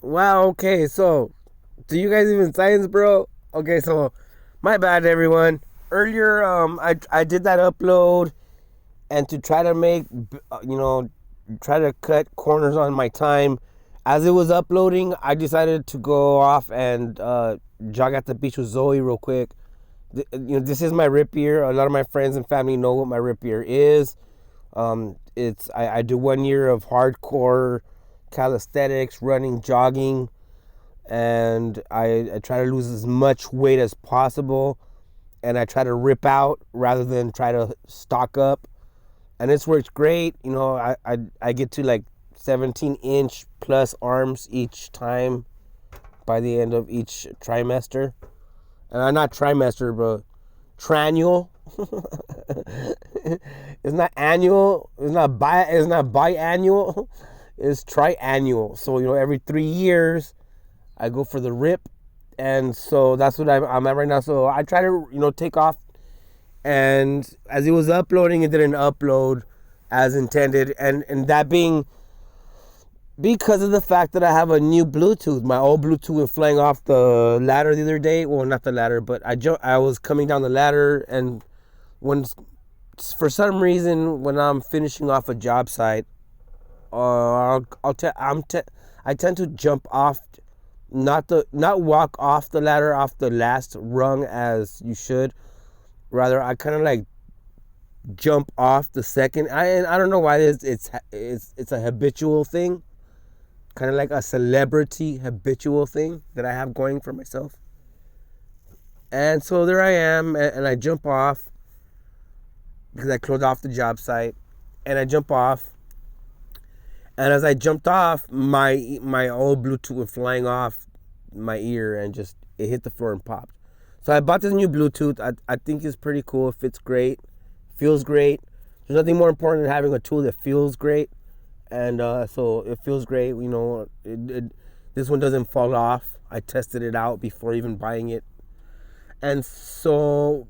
Wow, okay, so do you guys even science, bro? Okay, so my bad, everyone. Earlier, I did that upload, and to try to make, try to cut corners on my time. As it was uploading, I decided to go off and jog at the beach with Zoe real quick. This is my rip year. A lot of my friends and family know what my rip year is. I do 1 year of hardcore calisthenics, running, jogging, and I try to lose as much weight as possible, and I try to rip out rather than try to stock up, and it's worked great. I get to like 17-inch plus arms each time by the end of each trimester, and I'm not trimester, but trannual. It's not annual. It's not biannual. It's triannual. So every 3 years I go for the rip, and so that's what I'm at right now. So I try to take off, and as it was uploading, it didn't upload as intended, and that being because of the fact that I have a new Bluetooth. My old Bluetooth went flying off the ladder the other day. Well, not the ladder, but I was coming down the ladder, and when for some reason when I'm finishing off a job site, I tend to jump off, not walk off the ladder off the last rung as you should. Rather, I kind of like jump off the second. I don't know why it's a habitual thing, kind of like a celebrity habitual thing that I have going for myself. And so there I am, and I jump off because I closed off the job site, and I jump off. And as I jumped off, my old Bluetooth went flying off my ear and just it hit the floor and popped. So I bought this new Bluetooth. I think it's pretty cool. It fits great, feels great. There's nothing more important than having a tool that feels great, and so it feels great. This one doesn't fall off. I tested it out before even buying it, and so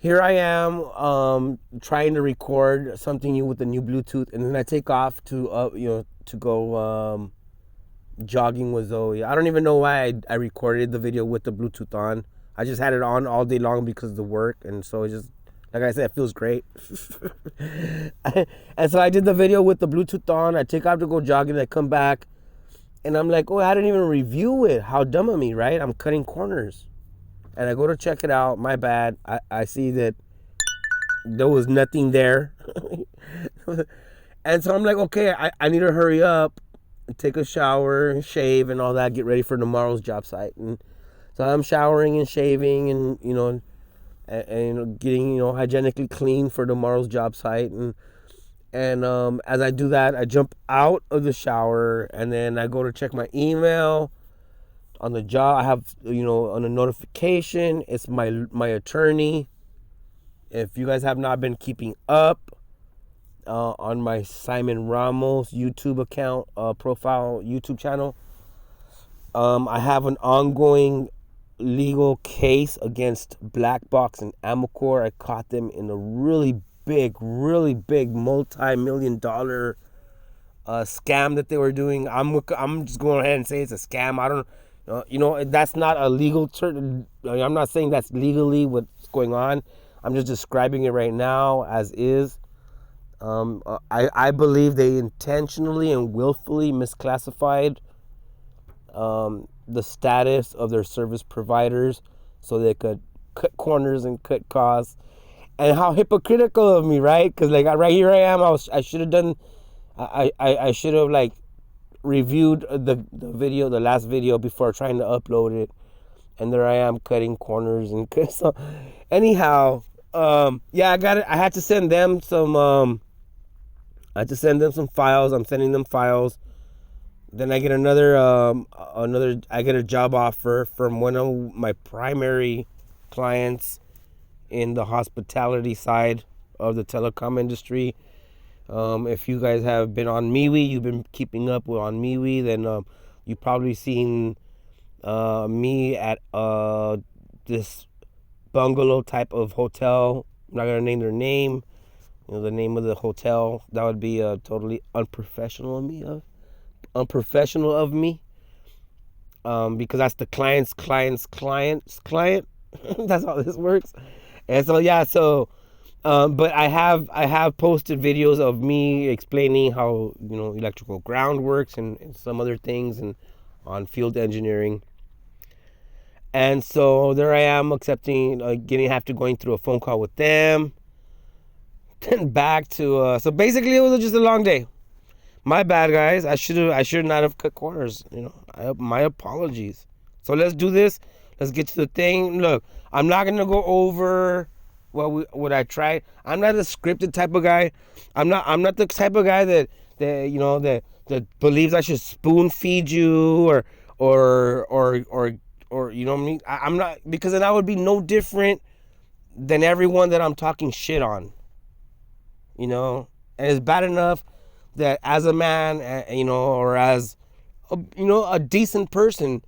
here I am, trying to record something new with the new Bluetooth, and then I take off to go jogging with Zoe. I don't even know why I recorded the video with the Bluetooth on. I just had it on all day long because of the work, and so it just, like I said, it feels great. And so I did the video with the Bluetooth on. I take off to go jogging. I come back, and I'm like, oh, I didn't even review it. How dumb of me, right? I'm cutting corners. And I go to check it out. My bad. I see that there was nothing there. And so I'm like, okay, I need to hurry up, take a shower, shave, and all that, get ready for tomorrow's job site. And so I'm showering and shaving, and getting hygienically clean for tomorrow's job site. And as I do that, I jump out of the shower, and then I go to check my email. On the job, I have on a notification, it's my attorney. If you guys have not been keeping up on my Simon Ramos YouTube account, profile, YouTube channel, I have an ongoing legal case against Black Box and Amacor. I caught them in a really big multi-million-dollar scam that they were doing. I'm just going ahead and say it's a scam. I don't. That's not a legal term. I'm not saying that's legally what's going on. I'm just describing it right now as is. I believe they intentionally and willfully misclassified the status of their service providers so they could cut corners and cut costs. And how hypocritical of me, right? Because like right here I am. I should have done. I should have like reviewed the video, the last video, before trying to upload it, and there I am cutting corners. And so anyhow, yeah, I got it. I had to send them some files. I'm sending them files. Then I get I get a job offer from one of my primary clients in the hospitality side of the telecom industry. If you guys have been on MeWe, you've been keeping up with on MeWe, then you've probably seen me at this bungalow type of hotel. I'm not gonna name their name. The name of the hotel, that would be totally unprofessional of me. unprofessional of me, because that's the client's client. That's how this works. And so yeah, but I have posted videos of me explaining how electrical ground works and some other things and on field engineering. And so there I am accepting, going through a phone call with them. Then back to so basically it was just a long day. My bad, guys. I should not have cut corners. My apologies. So let's do this. Let's get to the thing. Look, I'm not gonna go over what I tried. I'm not a scripted type of guy. I'm not the type of guy that believes I should spoon feed you or you know what I mean. I'm not, because then I would be no different than everyone that I'm talking shit on. And it's bad enough that as a man, or as a decent person,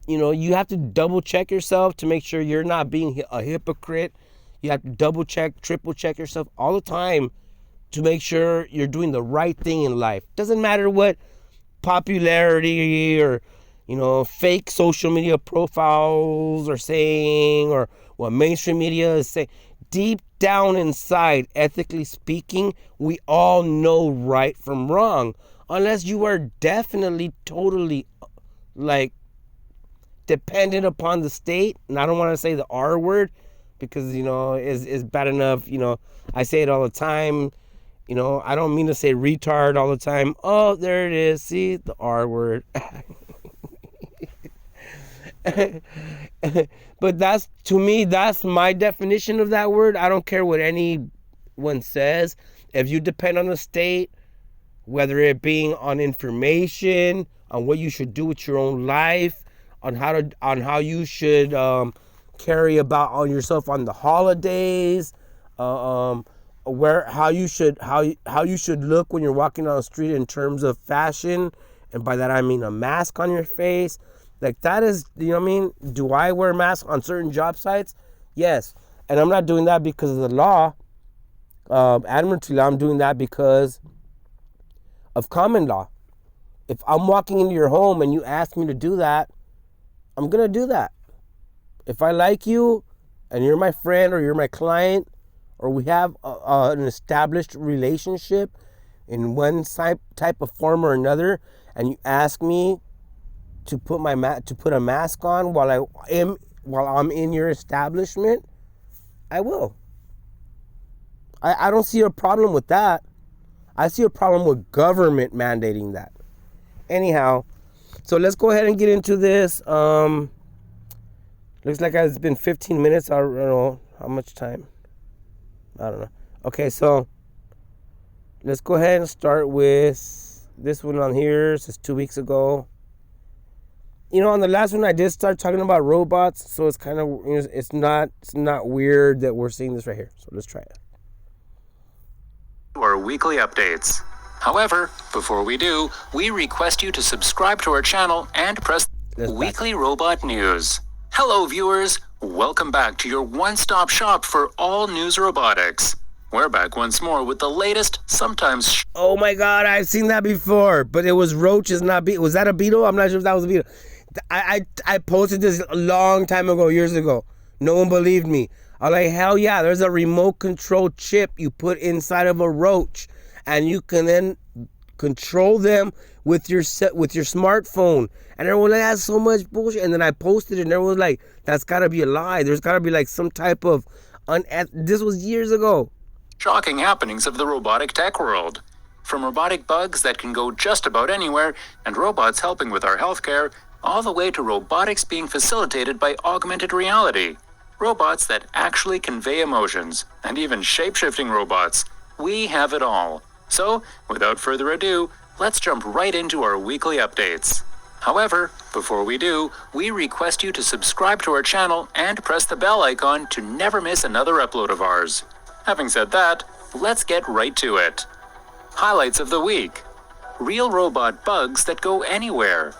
you have to double check yourself to make sure you're not being a hypocrite. You have to double check, triple check yourself all the time to make sure you're doing the right thing in life. Doesn't matter what popularity or fake social media profiles are saying or what mainstream media is saying. Deep down inside, ethically speaking, we all know right from wrong, unless you are definitely totally dependent upon the state. And I don't want to say the R word because is bad enough. I say it all the time. I don't mean to say retard all the time. Oh, there it is. See, the R word. But to me, that's my definition of that word. I don't care what anyone says. If you depend on the state, whether it being on information, on what you should do with your own life, on how you should carry about on yourself on the holidays, how you should look when you're walking on the street in terms of fashion, and by that I mean a mask on your face. That is, what I mean? Do I wear masks on certain job sites? Yes. And I'm not doing that because of the law, admiralty law. I'm doing that because of common law. If I'm walking into your home and you ask me to do that, I'm going to do that. If I like you and you're my friend or you're my client or we have an established relationship in one type of form or another, and you ask me to put a mask on while I'm in your establishment, I will. I don't see a problem with that. I see a problem with government mandating that. Anyhow, so let's go ahead and get into this. Looks like it's been 15 minutes. I don't know how much time. I don't know. Okay, so let's go ahead and start with this one on here. This is 2 weeks ago. On the last one I did start talking about robots, so it's kind of it's not weird that we're seeing this right here. So let's try it. Our weekly updates. However, before we do, we request you to subscribe to our channel and press Weekly Robot News. Hello viewers, welcome back to your one-stop shop for all news robotics. We're back once more with the latest, sometimes... Oh my god, I've seen that before, but it was roaches, not beetles. Was that a beetle? I'm not sure if that was a beetle. I posted this a long time ago, years ago. No one believed me. I was like, hell yeah, there's a remote control chip you put inside of a roach, and you can then control them with your smartphone. And everyone like, that's so much bullshit. And then I posted it, and everyone was like, that's got to be a lie. There's got to be some type of this was years ago. Shocking happenings of the robotic tech world. From robotic bugs that can go just about anywhere, and robots helping with our healthcare, all the way to robotics being facilitated by augmented reality. Robots that actually convey emotions, and even shape-shifting robots. We have it all. So, without further ado, let's jump right into our weekly updates. However, before we do, we request you to subscribe to our channel and press the bell icon to never miss another upload of ours. Having said that, let's get right to it. Highlights of the week. Real robot bugs that go anywhere.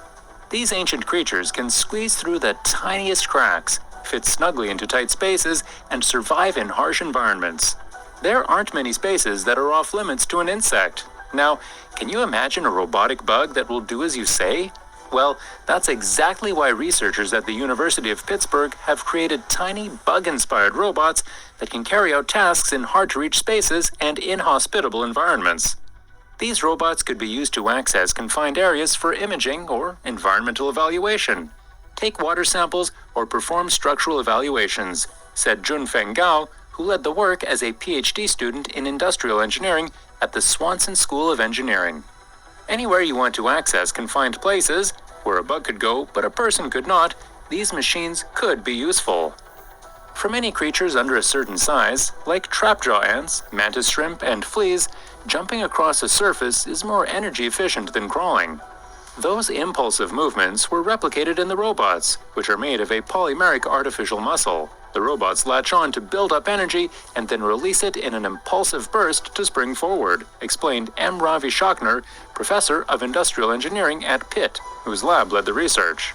These ancient creatures can squeeze through the tiniest cracks, fit snugly into tight spaces, and survive in harsh environments. There aren't many spaces that are off limits to an insect. Now, can you imagine a robotic bug that will do as you say? Well, that's exactly why researchers at the University of Pittsburgh have created tiny bug-inspired robots that can carry out tasks in hard-to-reach spaces and inhospitable environments. These robots could be used to access confined areas for imaging or environmental evaluation, take water samples, or perform structural evaluations, said Junfeng Gao, who led the work as a PhD student in industrial engineering at the Swanson School of Engineering. Anywhere you want to access confined places, where a bug could go but a person could not, these machines could be useful. For many creatures under a certain size, like trapjaw ants, mantis shrimp, and fleas, jumping across a surface is more energy efficient than crawling. Those impulsive movements were replicated in the robots, which are made of a polymeric artificial muscle. The robots latch on to build up energy and then release it in an impulsive burst to spring forward, explained M. Ravi Shankar, professor of industrial engineering at Pitt, whose lab led the research.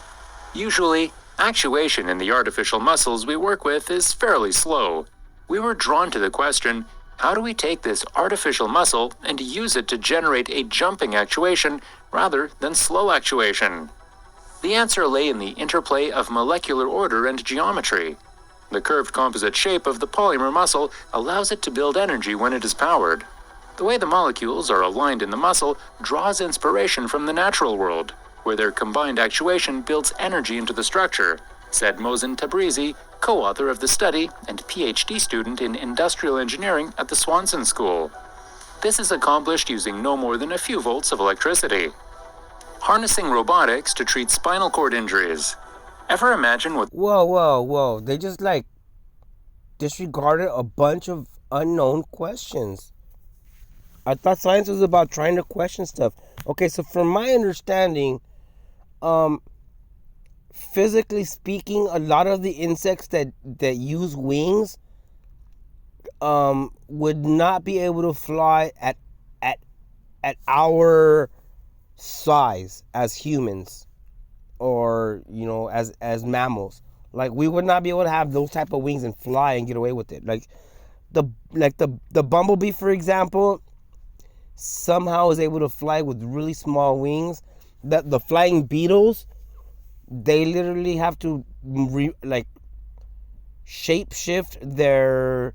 Usually, actuation in the artificial muscles we work with is fairly slow. We were drawn to the question, how do we take this artificial muscle and use it to generate a jumping actuation rather than slow actuation? The answer lay in the interplay of molecular order and geometry. The curved composite shape of the polymer muscle allows it to build energy when it is powered. The way the molecules are aligned in the muscle draws inspiration from the natural world, where their combined actuation builds energy into the structure, said Mohsen Tabrizi, co-author of the study and PhD student in industrial engineering at the Swanson School. This is accomplished using no more than a few volts of electricity. Harnessing robotics to treat spinal cord injuries. Ever imagine what... Whoa. They just disregarded a bunch of unknown questions. I thought science was about trying to question stuff. Okay, so from my understanding, physically speaking, a lot of the insects that use wings would not be able to fly at our size as humans, or as mammals. Like, we would not be able to have those type of wings and fly and get away with it. Like the bumblebee, for example, somehow is able to fly with really small wings. The flying beetles, they literally have to shape shift their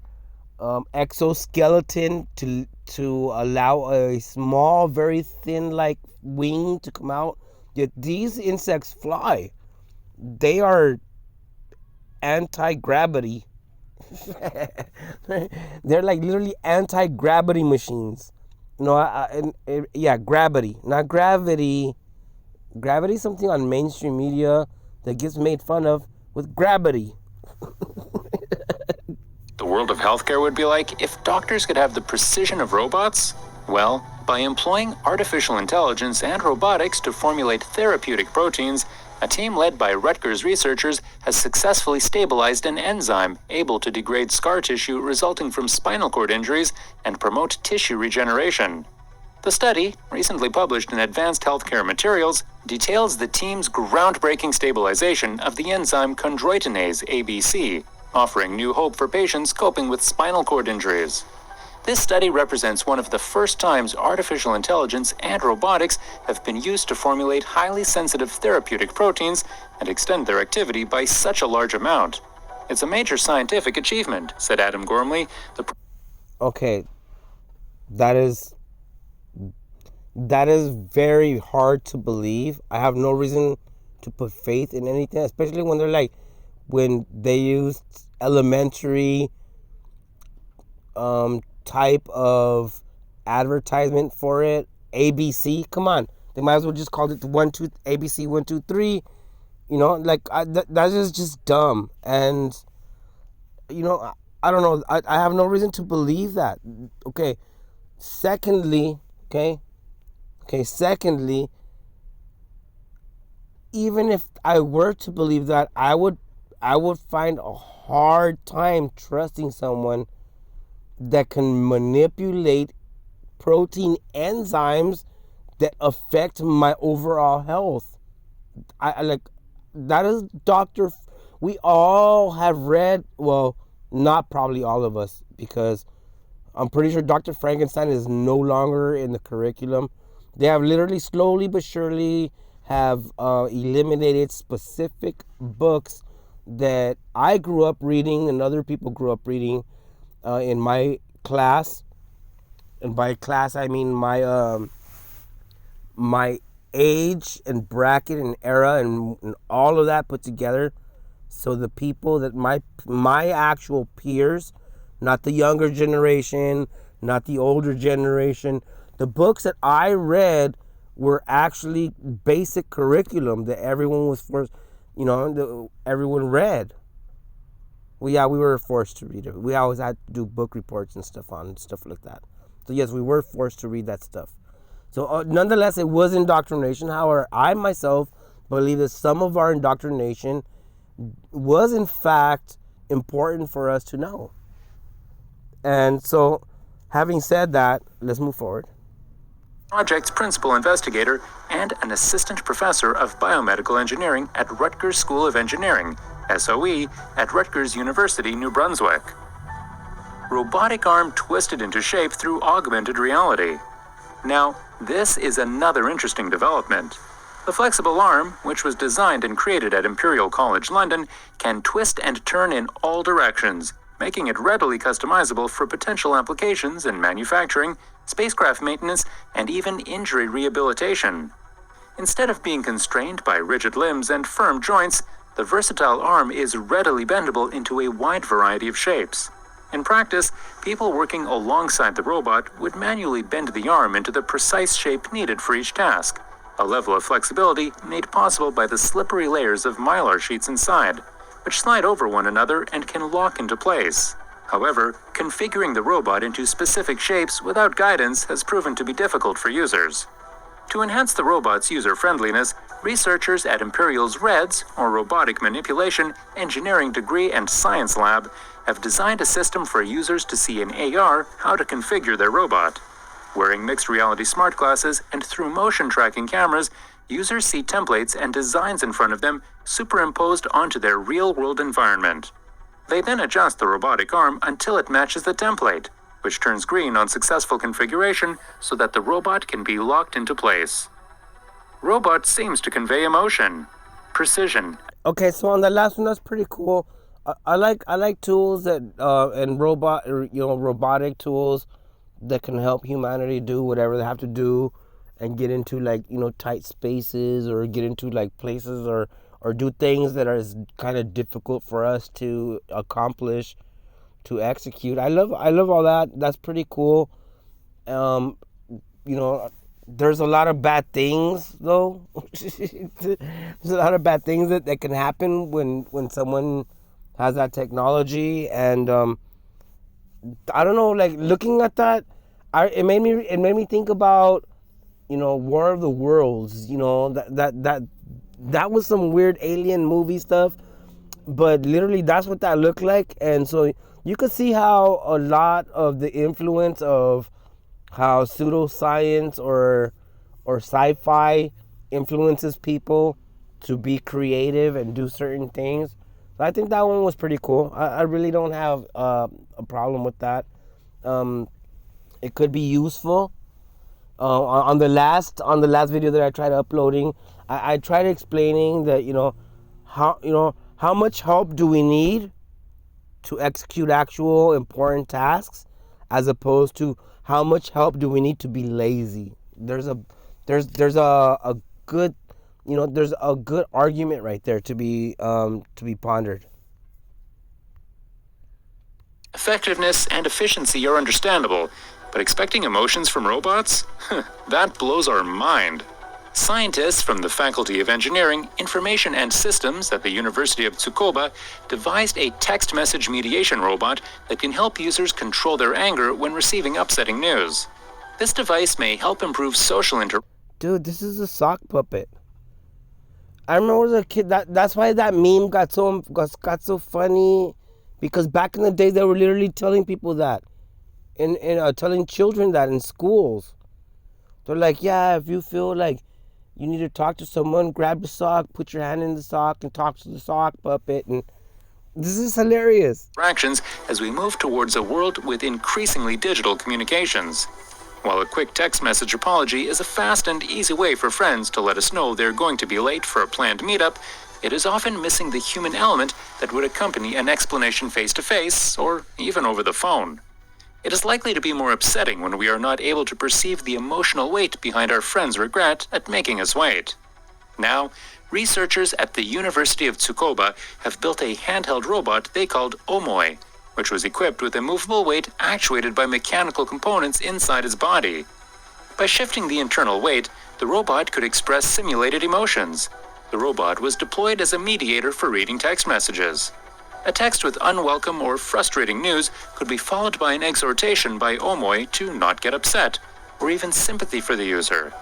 exoskeleton to allow a small, very thin wing to come out. Yet these insects fly. They are anti-gravity. They're literally anti-gravity machines. Gravity, not gravity. Gravity is something on mainstream media that gets made fun of with gravity. The world of healthcare would be like if doctors could have the precision of robots? Well, by employing artificial intelligence and robotics to formulate therapeutic proteins, a team led by Rutgers researchers has successfully stabilized an enzyme able to degrade scar tissue resulting from spinal cord injuries and promote tissue regeneration. The study, recently published in Advanced Healthcare Materials, details the team's groundbreaking stabilization of the enzyme chondroitinase ABC, offering new hope for patients coping with spinal cord injuries. This study represents one of the first times artificial intelligence and robotics have been used to formulate highly sensitive therapeutic proteins and extend their activity by such a large amount. It's a major scientific achievement, said Adam Gormley. Okay, that is very hard to believe. I have no reason to put faith in anything, especially when they used elementary type of advertisement for it. ABC, come on, they might as well just call it the ABC 1 2 3. That is just dumb. And I don't know. I have no reason to believe that. Okay. Secondly, even if I were to believe that, I would find a hard time trusting someone that can manipulate protein enzymes that affect my overall health. That is Dr. We all have read, well, not probably all of us, because I'm pretty sure Dr. Frankenstein is no longer in the curriculum. They have literally slowly but surely have eliminated specific books that I grew up reading and other people grew up reading in my class. And by class, I mean my age and bracket and era and all of that put together. So the people that my actual peers, not the younger generation, not the older generation, the books that I read were actually basic curriculum that everyone was forced, everyone read. Well, yeah, we were forced to read it. We always had to do book reports and stuff like that. So yes, we were forced to read that stuff. So nonetheless, it was indoctrination. However, I myself believe that some of our indoctrination was in fact important for us to know. And so, having said that, let's move forward. Project's principal investigator and an assistant professor of biomedical engineering at Rutgers School of Engineering, SOE, at Rutgers University, New Brunswick. Robotic arm twisted into shape through augmented reality. Now, this is another interesting development. The flexible arm, which was designed and created at Imperial College London, can twist and turn in all directions, making it readily customizable for potential applications in manufacturing, spacecraft maintenance, and even injury rehabilitation. Instead of being constrained by rigid limbs and firm joints, the versatile arm is readily bendable into a wide variety of shapes. In practice, people working alongside the robot would manually bend the arm into the precise shape needed for each task, a level of flexibility made possible by the slippery layers of mylar sheets inside, which slide over one another and can lock into place. However, configuring the robot into specific shapes without guidance has proven to be difficult for users. To enhance the robot's user-friendliness, researchers at Imperial's REDS, or Robotic Manipulation, Engineering Degree and Science Lab, have designed a system for users to see in AR how to configure their robot. Wearing mixed reality smart glasses and through motion tracking cameras, users see templates and designs in front of them superimposed onto their real-world environment. They then adjust the robotic arm until it matches the template, which turns green on successful configuration so that the robot can be locked into place. Robot seems to convey emotion, precision. Okay, so on the last one, that's pretty cool. I like tools that and robotic tools that can help humanity do whatever they have to do and get into tight spaces or get into places or do things that are kind of difficult for us to accomplish, to execute. I love all that. That's pretty cool. There's a lot of bad things though. There's a lot of bad things that can happen when someone has that technology, and I don't know, looking at that, it made me think about War of the Worlds. That was some weird alien movie stuff, but literally that's what that looked like. And so you could see how a lot of the influence of how pseudoscience or sci-fi influences people to be creative and do certain things. So I think that one was pretty cool. I really don't have a problem with that. It could be useful. On the last video that I tried uploading, I tried explaining that how much help do we need to execute actual important tasks, as opposed to how much help do we need to be lazy. There's a good there's a good argument right there to be pondered. Effectiveness and efficiency are understandable, but expecting emotions from robots? That blows our mind. Scientists from the Faculty of Engineering, Information and Systems at the University of Tsukuba devised a text message mediation robot that can help users control their anger when receiving upsetting news. This device may help improve social Dude, this is a sock puppet. I remember as a kid, that's why that meme got so funny, because back in the day they were literally telling people that, and telling children that in schools. They're like, yeah, if you feel like you need to talk to someone, grab the sock, put your hand in the sock, and talk to the sock puppet. And This is hilarious. Fractions as we move towards a world with increasingly digital communications. While a quick text message apology is a fast and easy way for friends to let us know they're going to be late for a planned meetup, it is often missing the human element that would accompany an explanation face-to-face or even over the phone. It is likely to be more upsetting when we are not able to perceive the emotional weight behind our friend's regret at making us wait. Now, researchers at the University of Tsukuba have built a handheld robot they called Omoi, which was equipped with a movable weight actuated by mechanical components inside its body. By shifting the internal weight, the robot could express simulated emotions. The robot was deployed as a mediator for reading text messages. A text with unwelcome or frustrating news could be followed by an exhortation by Omoi to not get upset, or even sympathy for the user.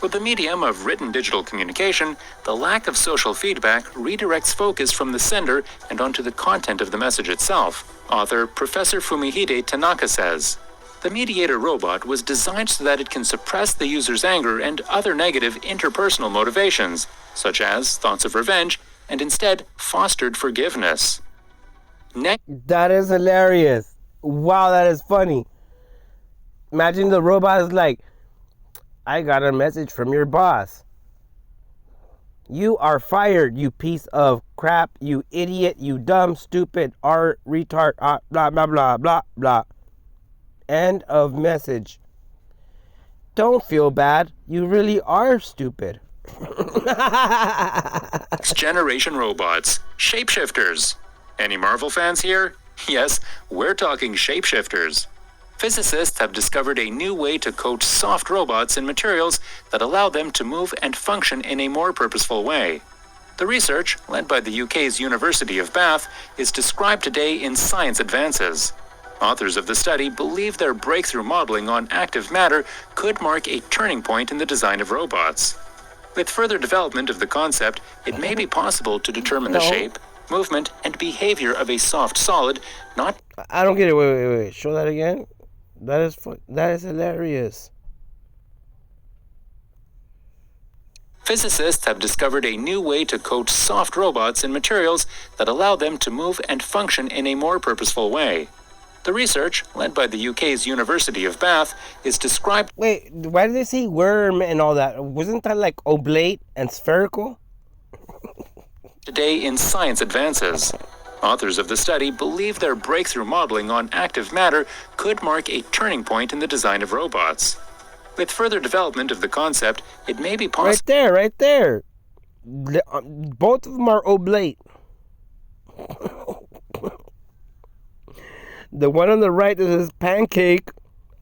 With the medium of written digital communication, the lack of social feedback redirects focus from the sender and onto the content of the message itself, author Professor Fumihide Tanaka says. The mediator robot was designed so that it can suppress the user's anger and other negative interpersonal motivations, such as thoughts of revenge, and instead fostered forgiveness. That is hilarious. Wow, that is funny. Imagine the robot is like, I got a message from your boss. You are fired, you piece of crap, you idiot, you dumb, stupid, retard, blah, blah, blah, blah, blah. End of message. Don't feel bad. You really are stupid. Next generation robots, shapeshifters. Any Marvel fans here? Yes, we're talking shapeshifters. Physicists have discovered a new way to coat soft robots in materials that allow them to move and function in a more purposeful way. The research, led by the UK's University of Bath, is described today in Science Advances. Authors of the study believe their breakthrough modeling on active matter could mark a turning point in the design of robots. With further development of the concept, it may be possible to determine the shape, movement, and behavior of a soft solid, not... I don't get it. Wait. Show that again. That is hilarious. Physicists have discovered a new way to coat soft robots in materials that allow them to move and function in a more purposeful way. The research, led by the UK's University of Bath, is described... Wait, why did they say worm and all that? Wasn't that like oblate and spherical? Today in Science Advances. Authors of the study believe their breakthrough modeling on active matter could mark a turning point in the design of robots. With further development of the concept, it may be possible... Right there. Both of them are oblate. The one on the right is pancake.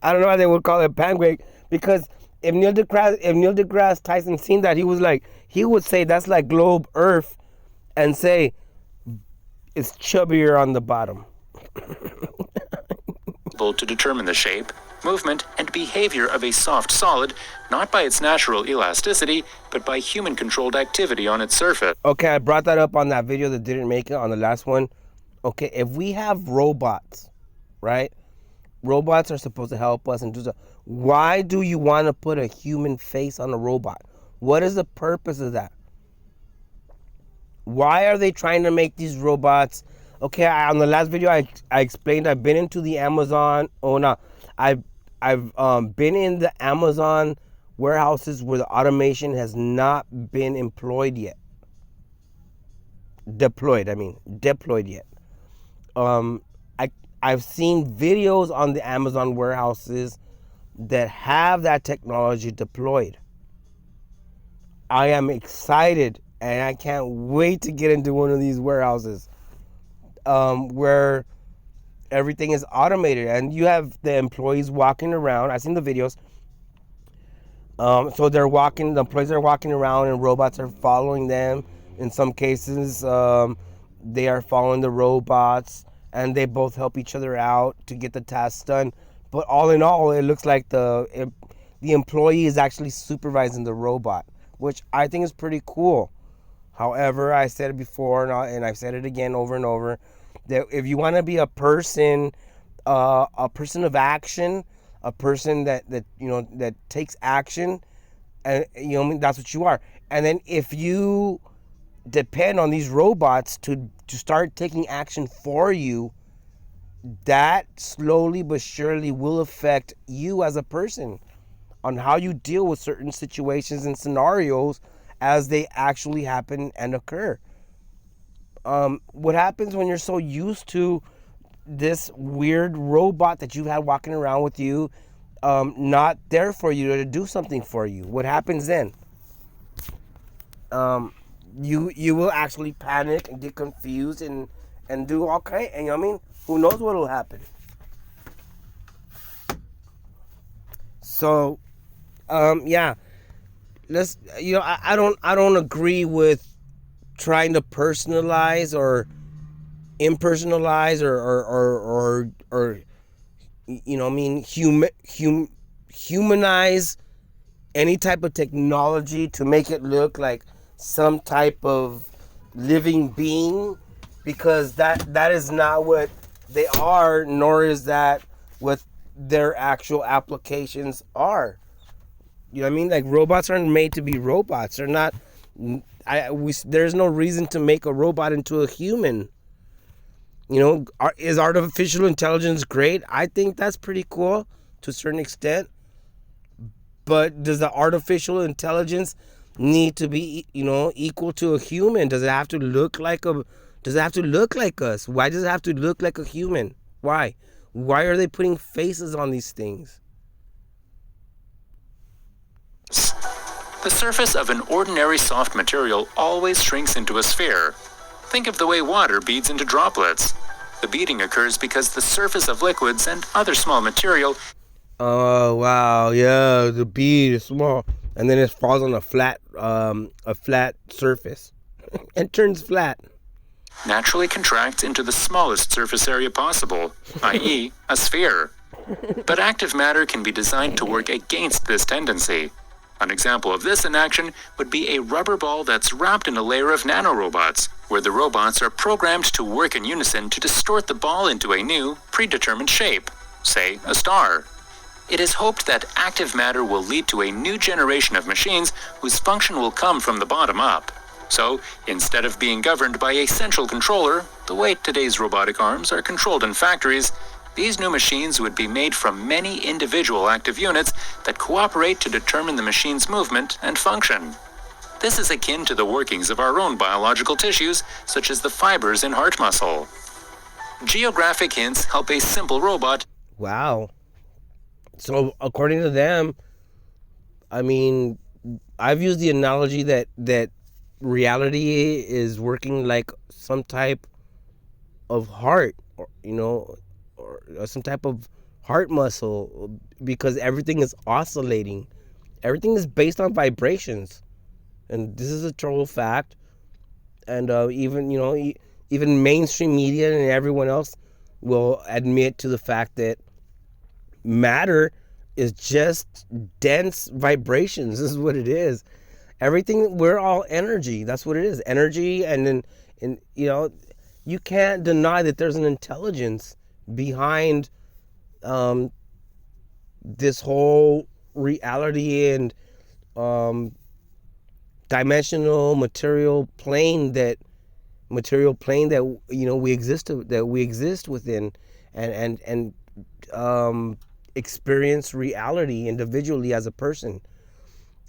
I don't know why they would call it pancake, because if Neil deGrasse Tyson seen that, he would say that's like globe Earth, and say it's chubbier on the bottom. To determine the shape, movement, and behavior of a soft solid, not by its natural elasticity, but by human-controlled activity on its surface. Okay, I brought that up on that video that didn't make it on the last one. Okay, if we have robots, right? Robots are supposed to help us and do stuff. Why do you want to put a human face on a robot? What is the purpose of that? Why are they trying to make these robots? Okay, on the last video I explained I've been into the Amazon. I've been in the Amazon warehouses where the automation has not been deployed yet. I've seen videos on the Amazon warehouses that have that technology deployed. I am excited and I can't wait to get into one of these warehouses where everything is automated and you have the employees walking around. I've seen the videos. So the employees are walking around and robots are following them. In some cases, they are following the robots and they both help each other out to get the tasks done. But all in all, it looks like the employee is actually supervising the robot, which I think is pretty cool. However, I said it before and I've said it again over and over, that if you want to be a person of action, a person that takes action, and that's what you are. And then if you depend on these robots to start taking action for you, that slowly but surely will affect you as a person on how you deal with certain situations and scenarios as they actually happen and occur. What happens when you're so used to this weird robot that you had walking around with you, not there for you to do something for you? What happens then? You will actually panic and get confused and do all kind. And I mean, who knows what will happen? So, yeah, let's. I don't agree with trying to personalize or impersonalize or humanize any type of technology to make it look like some type of living being, because that is not what they are, nor is that what their actual applications are. You know what I mean? Like, robots aren't made to be robots. They're not. There's no reason to make a robot into a human. Is artificial intelligence great? I think that's pretty cool to a certain extent. But does the artificial intelligence need to be, equal to a human? Does it have to look like us? Why does it have to look like a human? Why? Why are they putting faces on these things? The surface of an ordinary soft material always shrinks into a sphere. Think of the way water beads into droplets. The beading occurs because the surface of liquids and other small material. Oh wow, yeah, the bead is small, and then it falls on a flat surface and turns flat. Naturally contracts into the smallest surface area possible, i.e., a sphere. But active matter can be designed to work against this tendency. An example of this in action would be a rubber ball that's wrapped in a layer of nanorobots, where the robots are programmed to work in unison to distort the ball into a new, predetermined shape, say a star. It is hoped that active matter will lead to a new generation of machines whose function will come from the bottom up. So, instead of being governed by a central controller, the way today's robotic arms are controlled in factories, these new machines would be made from many individual active units that cooperate to determine the machine's movement and function. This is akin to the workings of our own biological tissues, such as the fibers in heart muscle. Geographic hints help a simple robot. Wow. So, according to them, I mean, I've used the analogy that reality is working like some type of heart, or some type of heart muscle, because everything is oscillating. Everything is based on vibrations, and this is a total fact. And even mainstream media and everyone else will admit to the fact that matter is just dense vibrations. This is what it is. Everything, we're all energy. That's what it is. Energy. And then, you can't deny that there's an intelligence behind this whole reality and dimensional material plane that we exist within, and experience reality individually as a person.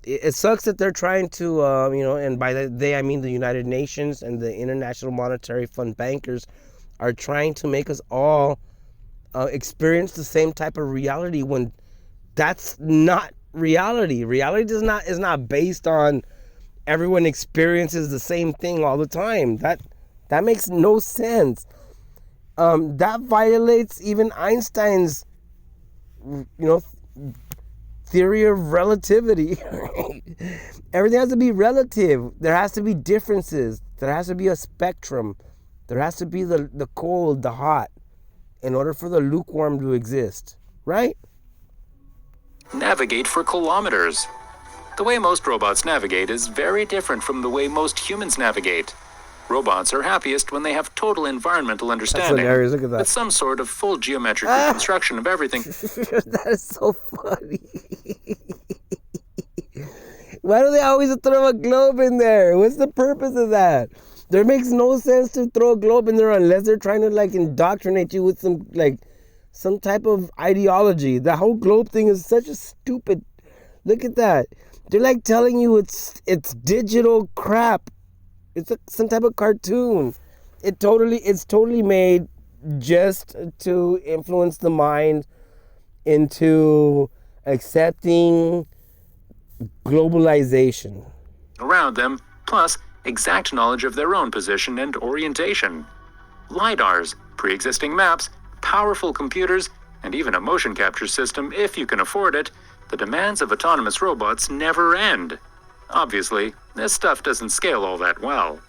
It sucks that they're trying to, and by they I mean the United Nations and the International Monetary Fund bankers are trying to make us all experience the same type of reality, when that's not reality. Reality is not based on everyone experiences the same thing all the time. That makes no sense. That violates even Einstein's theory of relativity. Everything has to be relative. There has to be differences. There has to be a spectrum. There has to be the cold, the hot, in order for the lukewarm to exist, right? Navigate for kilometers. The way most robots navigate is very different from the way most humans navigate. Robots are happiest when they have total environmental understanding, That's hilarious. Look at that. with some sort of full geometric reconstruction of everything. That is so funny. Why do they always throw a globe in there? What's the purpose of that? There makes no sense to throw a globe in there unless they're trying to like indoctrinate you with some type of ideology. The whole globe thing is such a stupid. Look at that. They're like telling you it's digital crap. It's some type of cartoon. It's totally made just to influence the mind into accepting globalization around them, plus exact knowledge of their own position and orientation. LiDARs, pre-existing maps, powerful computers, and even a motion capture system if you can afford it, the demands of autonomous robots never end. Obviously, this stuff doesn't scale all that well.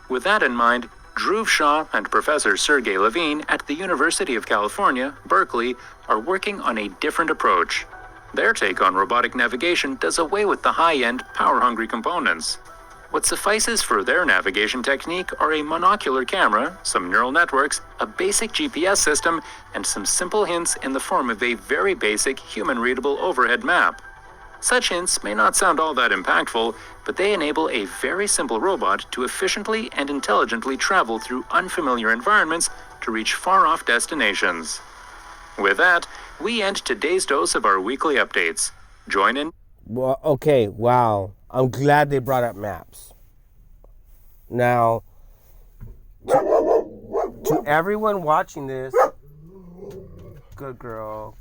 With that in mind, Dhruv Shah and Professor Sergey Levine at the University of California, Berkeley, are working on a different approach. Their take on robotic navigation does away with the high-end, power-hungry components. What suffices for their navigation technique are a monocular camera, some neural networks, a basic GPS system, and some simple hints in the form of a very basic, human-readable overhead map. Such hints may not sound all that impactful, but they enable a very simple robot to efficiently and intelligently travel through unfamiliar environments to reach far-off destinations. With that, we end today's dose of our weekly updates. Join in. Well, okay, wow. I'm glad they brought up maps. Now, to everyone watching this, good girl.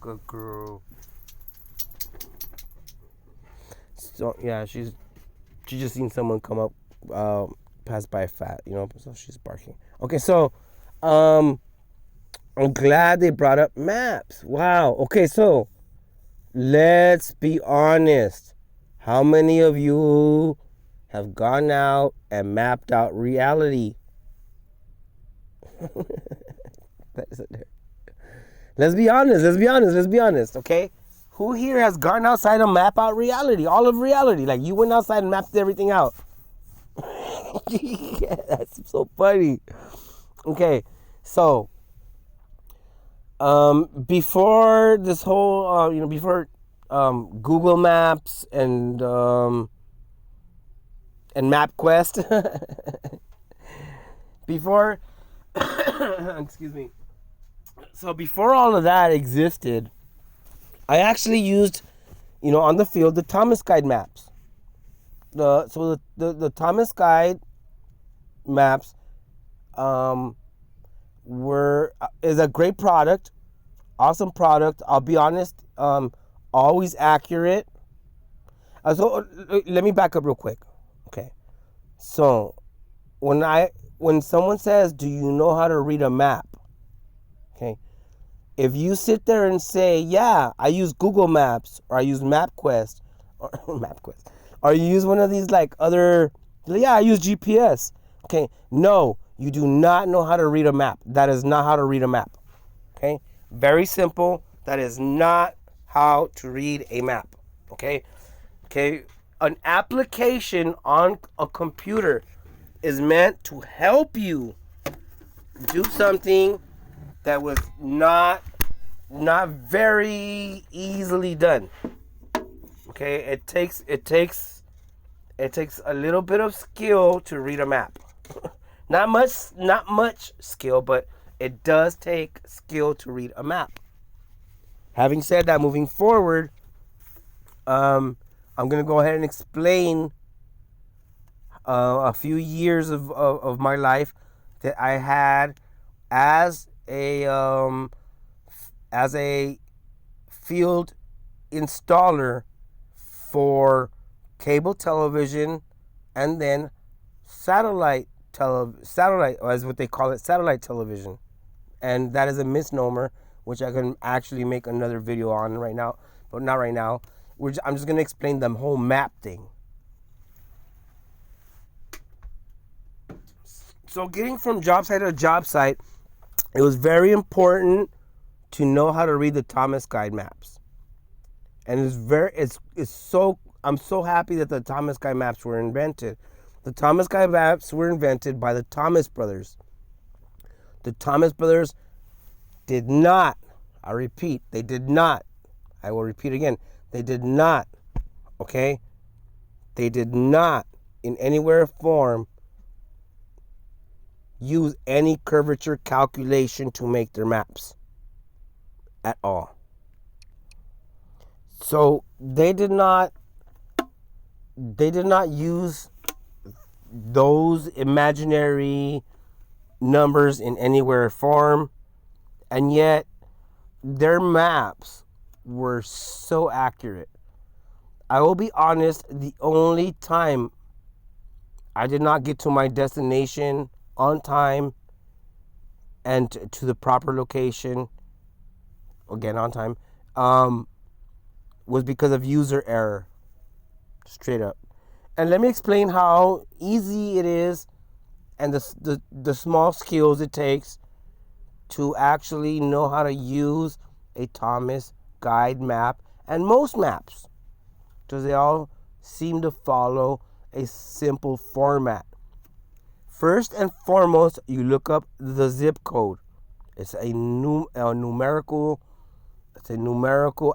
So yeah, she just seen someone come up, pass by fat, so she's barking. Okay, so I'm glad they brought up maps. Wow. Okay, so let's be honest. How many of you have gone out and mapped out reality? Let's be honest, okay? Who here has gone outside and mapped out reality? All of reality. Like you went outside and mapped everything out. Yeah, that's so funny. Okay, so before this whole, before Google Maps and MapQuest, before, excuse me. So before all of that existed, I actually used, on the field, the Thomas Guide maps. The Thomas Guide maps is a great product, awesome product. I'll be honest, always accurate. So let me back up real quick. Okay, so when someone says, "Do you know how to read a map?" Okay, if you sit there and say, "Yeah, I use Google Maps or I use MapQuest or you use one of these I use GPS." Okay, no, you do not know how to read a map. That is not how to read a map. Okay, very simple. That is not how to read a map. Okay, an application on a computer is meant to help you do something that was not very easily done. Okay, it takes a little bit of skill to read a map. Not much skill, but it does take skill to read a map. Having said that, moving forward, I'm going to go ahead and explain a few years of my life that I had as a field installer for cable television and then satellite, as what they call it, satellite television. And that is a misnomer, which I can actually make another video on right now, but not right now. I'm just going to explain the whole map thing. So getting from job site to job site, it was very important to know how to read the Thomas Guide maps. And I'm so happy that the Thomas Guide maps were invented. The Thomas Guide maps were invented by the Thomas brothers. The Thomas brothers did not, I repeat, I will repeat again, they did not, They did not, in any way or form, use any curvature calculation to make their maps at all. So they did not use those imaginary numbers in any way or form, and yet their maps were so accurate. I will be honest, the only time I did not get to my destination on time and to the proper location, again on time, was because of user error. Straight up. And let me explain how easy it is and the small skills it takes to actually know how to use a Thomas guide map and most maps, because they all seem to follow a simple format. First and foremost, you look up the zip code. It's a numerical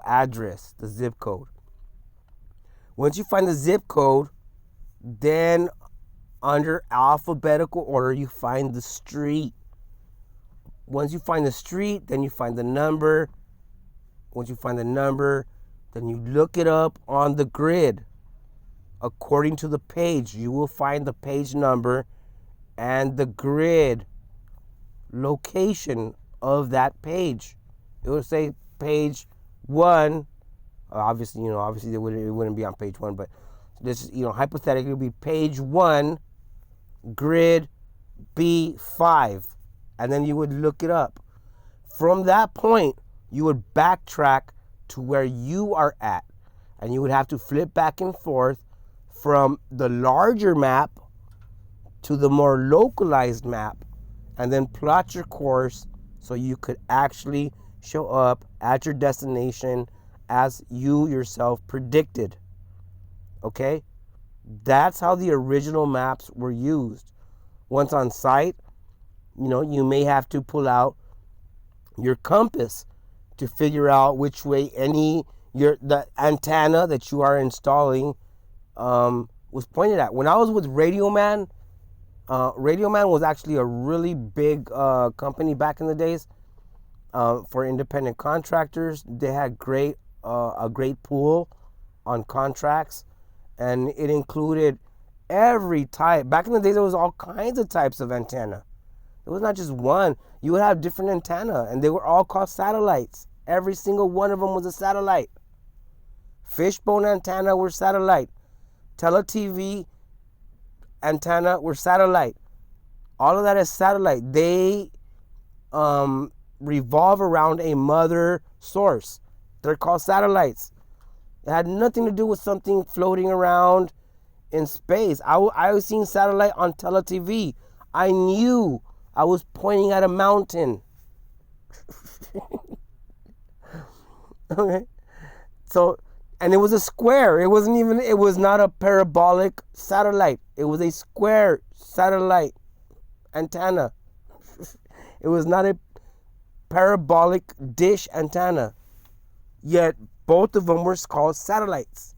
address, the zip code. Once you find the zip code, then under alphabetical order, you find the street. Once you find the street, then you find the number. Once you find the number, then you look it up on the grid. According to the page, you will find the page number and the grid location of that page. It will say page 1. Obviously, it wouldn't be on page 1, but this, hypothetically, it would be page 1, grid B5, and then you would look it up. From that point, you would backtrack to where you are at, and you would have to flip back and forth from the larger map to the more localized map, and then plot your course so you could actually show up at your destination as you yourself predicted. Okay? That's how the original maps were used. Once on site, you may have to pull out your compass to figure out which way the antenna that you are installing was pointed at. When I was with Radio Man was actually a really big company back in the days for independent contractors. They had a great pool on contracts, and it included every type. Back in the days, there was all kinds of types of antenna. It was not just one. You would have different antenna, and they were all called satellites. Every single one of them was a satellite. Fishbone antenna were satellite. Tele-TV antenna were satellite. All of that is satellite. They revolve around a mother source. They're called satellites. It had nothing to do with something floating around in space. I was seeing satellite on Tele-TV. I knew I was pointing at a mountain. Okay. So, and it was a square. It was not a parabolic satellite. It was a square satellite antenna. It was not a parabolic dish antenna. Yet both of them were called satellites.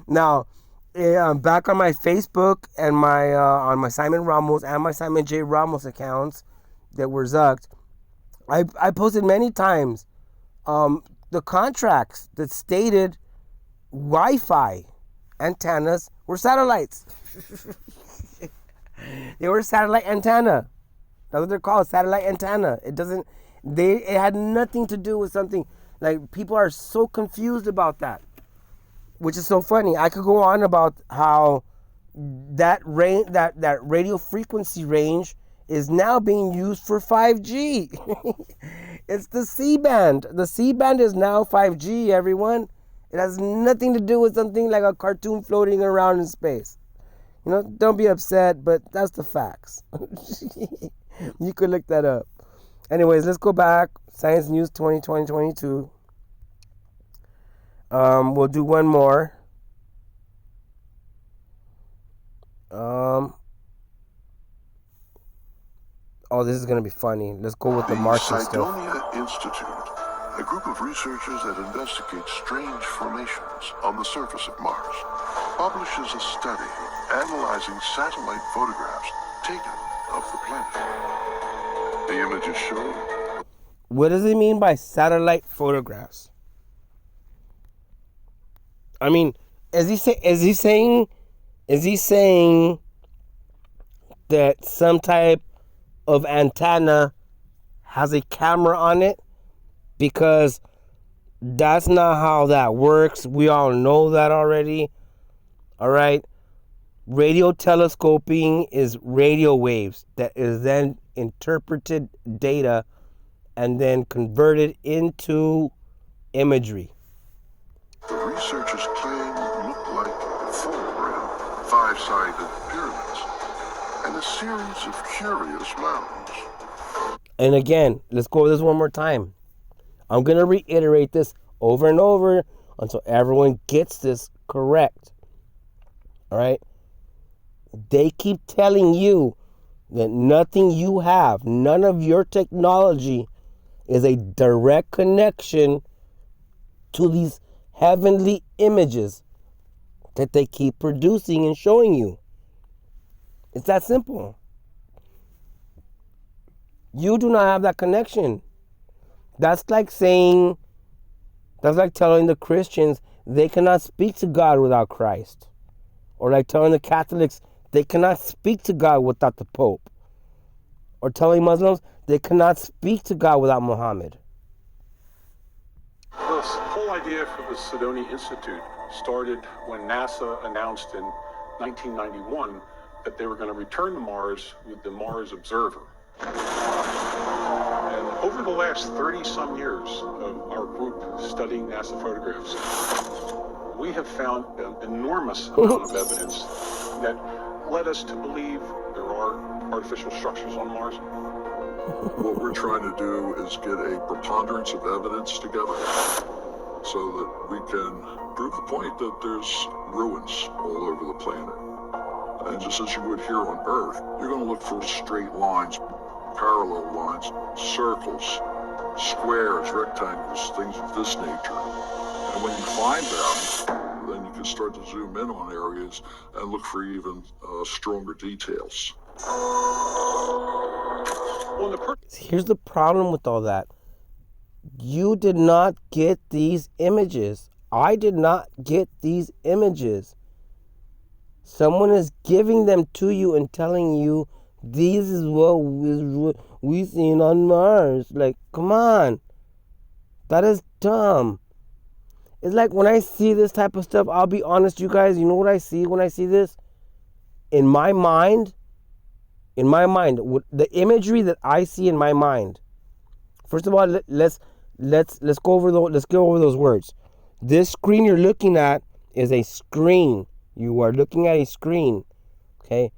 Now, back on my Facebook and on my Simon Ramos and my Simon J. Ramos accounts that were zucked, I posted many times the contracts that stated Wi-Fi antennas were satellites. They were satellite antenna. That's what they're called, satellite antenna. It had nothing to do with something. Like, people are so confused about that, which is so funny. I could go on about how that radio frequency range is now being used for 5G. It's the C-band. The C-band is now 5G, everyone. It has nothing to do with something like a cartoon floating around in space. Don't be upset, but that's the facts. You could look that up. Anyways, let's go back. Science News 2020-22. We'll do one more. Oh, this is going to be funny. Let's go with the Martian stuff. Cydonia Institute a group of researchers that investigate strange formations on the surface of Mars, publishes a study analyzing satellite photographs taken of the planet. The images show... What does it mean by satellite photographs? I mean, is he saying that some type of antenna has a camera on it? Because that's not how that works. We all know that already. All right. Radio telescoping is radio waves that is then interpreted data and then converted into imagery. The researchers claim look like full-round, five-sided pyramids and a series of curious mountains. And again, let's go over this one more time. I'm going to reiterate this over and over until everyone gets this correct. All right? They keep telling you that nothing you have, none of your technology is a direct connection to these heavenly images that they keep producing and showing you. It's that simple. You do not have that connection. That's like telling the Christians they cannot speak to God without Christ. Or like telling the Catholics they cannot speak to God without the Pope. Or telling Muslims they cannot speak to God without Muhammad. The whole idea for the Sidoni Institute started when NASA announced in 1991 that they were going to return to Mars with the Mars Observer. And over the last 30-some years of our group studying NASA photographs, we have found an enormous amount of evidence that led us to believe there are artificial structures on Mars. What we're trying to do is get a preponderance of evidence together so that we can prove the point that there's ruins all over the planet. And just as you would here on Earth, you're going to look for straight lines, parallel lines, circles, squares, rectangles, things of this nature. And when you find them, then you can start to zoom in on areas and look for even stronger details. Here's the problem with all that. You did not get these images. I did not get these images. Someone is giving them to you and telling you this is what we seen on Mars. Like, come on. That is dumb. It's like when I see this type of stuff, I'll be honest, you guys, you know what I see when I see this? In my mind, the imagery that I see in my mind. First of all, let's go over those words. This screen you're looking at is a screen. You are looking at a screen. Okay?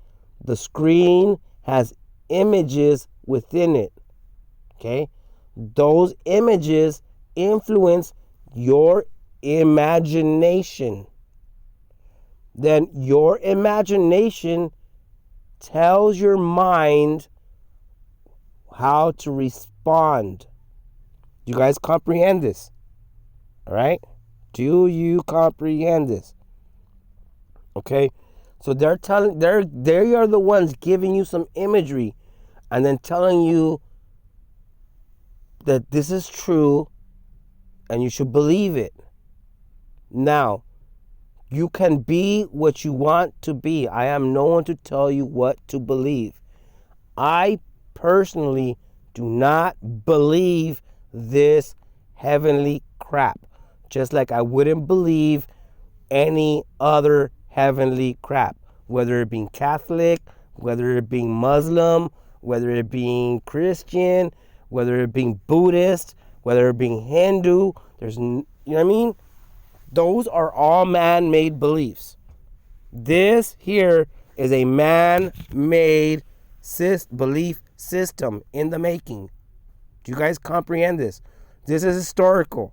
The screen has images within it. Okay? Those images influence your imagination. Then your imagination tells your mind how to respond. Do you guys comprehend this? All right? Do you comprehend this? Okay? So they are the ones giving you some imagery and then telling you that this is true and you should believe it. Now, you can be what you want to be. I am no one to tell you what to believe. I personally do not believe this heavenly crap. Just like I wouldn't believe any other heavenly crap. Whether it being Catholic, whether it being Muslim, whether it being Christian, whether it being Buddhist, whether it being Hindu. You know what I mean? Those are all man-made beliefs. This here is a man-made belief system in the making. Do you guys comprehend this? This is historical.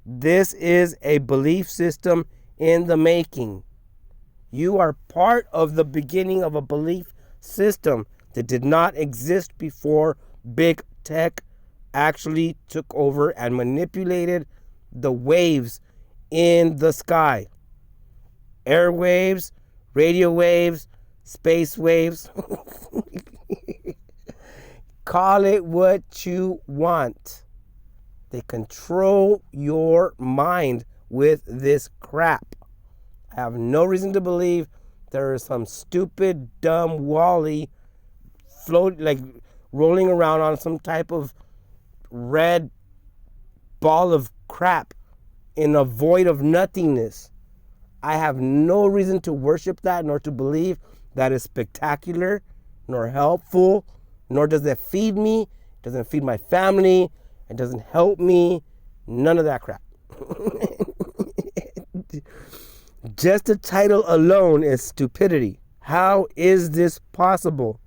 This is a belief system in the making. You are part of the beginning of a belief system that did not exist before big tech actually took over and manipulated the waves in the sky. Airwaves, radio waves, space waves. Call it what you want. They control your mind with this crap. I have no reason to believe there is some stupid, dumb Wally rolling around on some type of red ball of crap in a void of nothingness. I have no reason to worship that, nor to believe that is spectacular, nor helpful, nor does it feed me. It doesn't feed my family. It doesn't help me. None of that crap. Just the title alone is stupidity. How is this possible?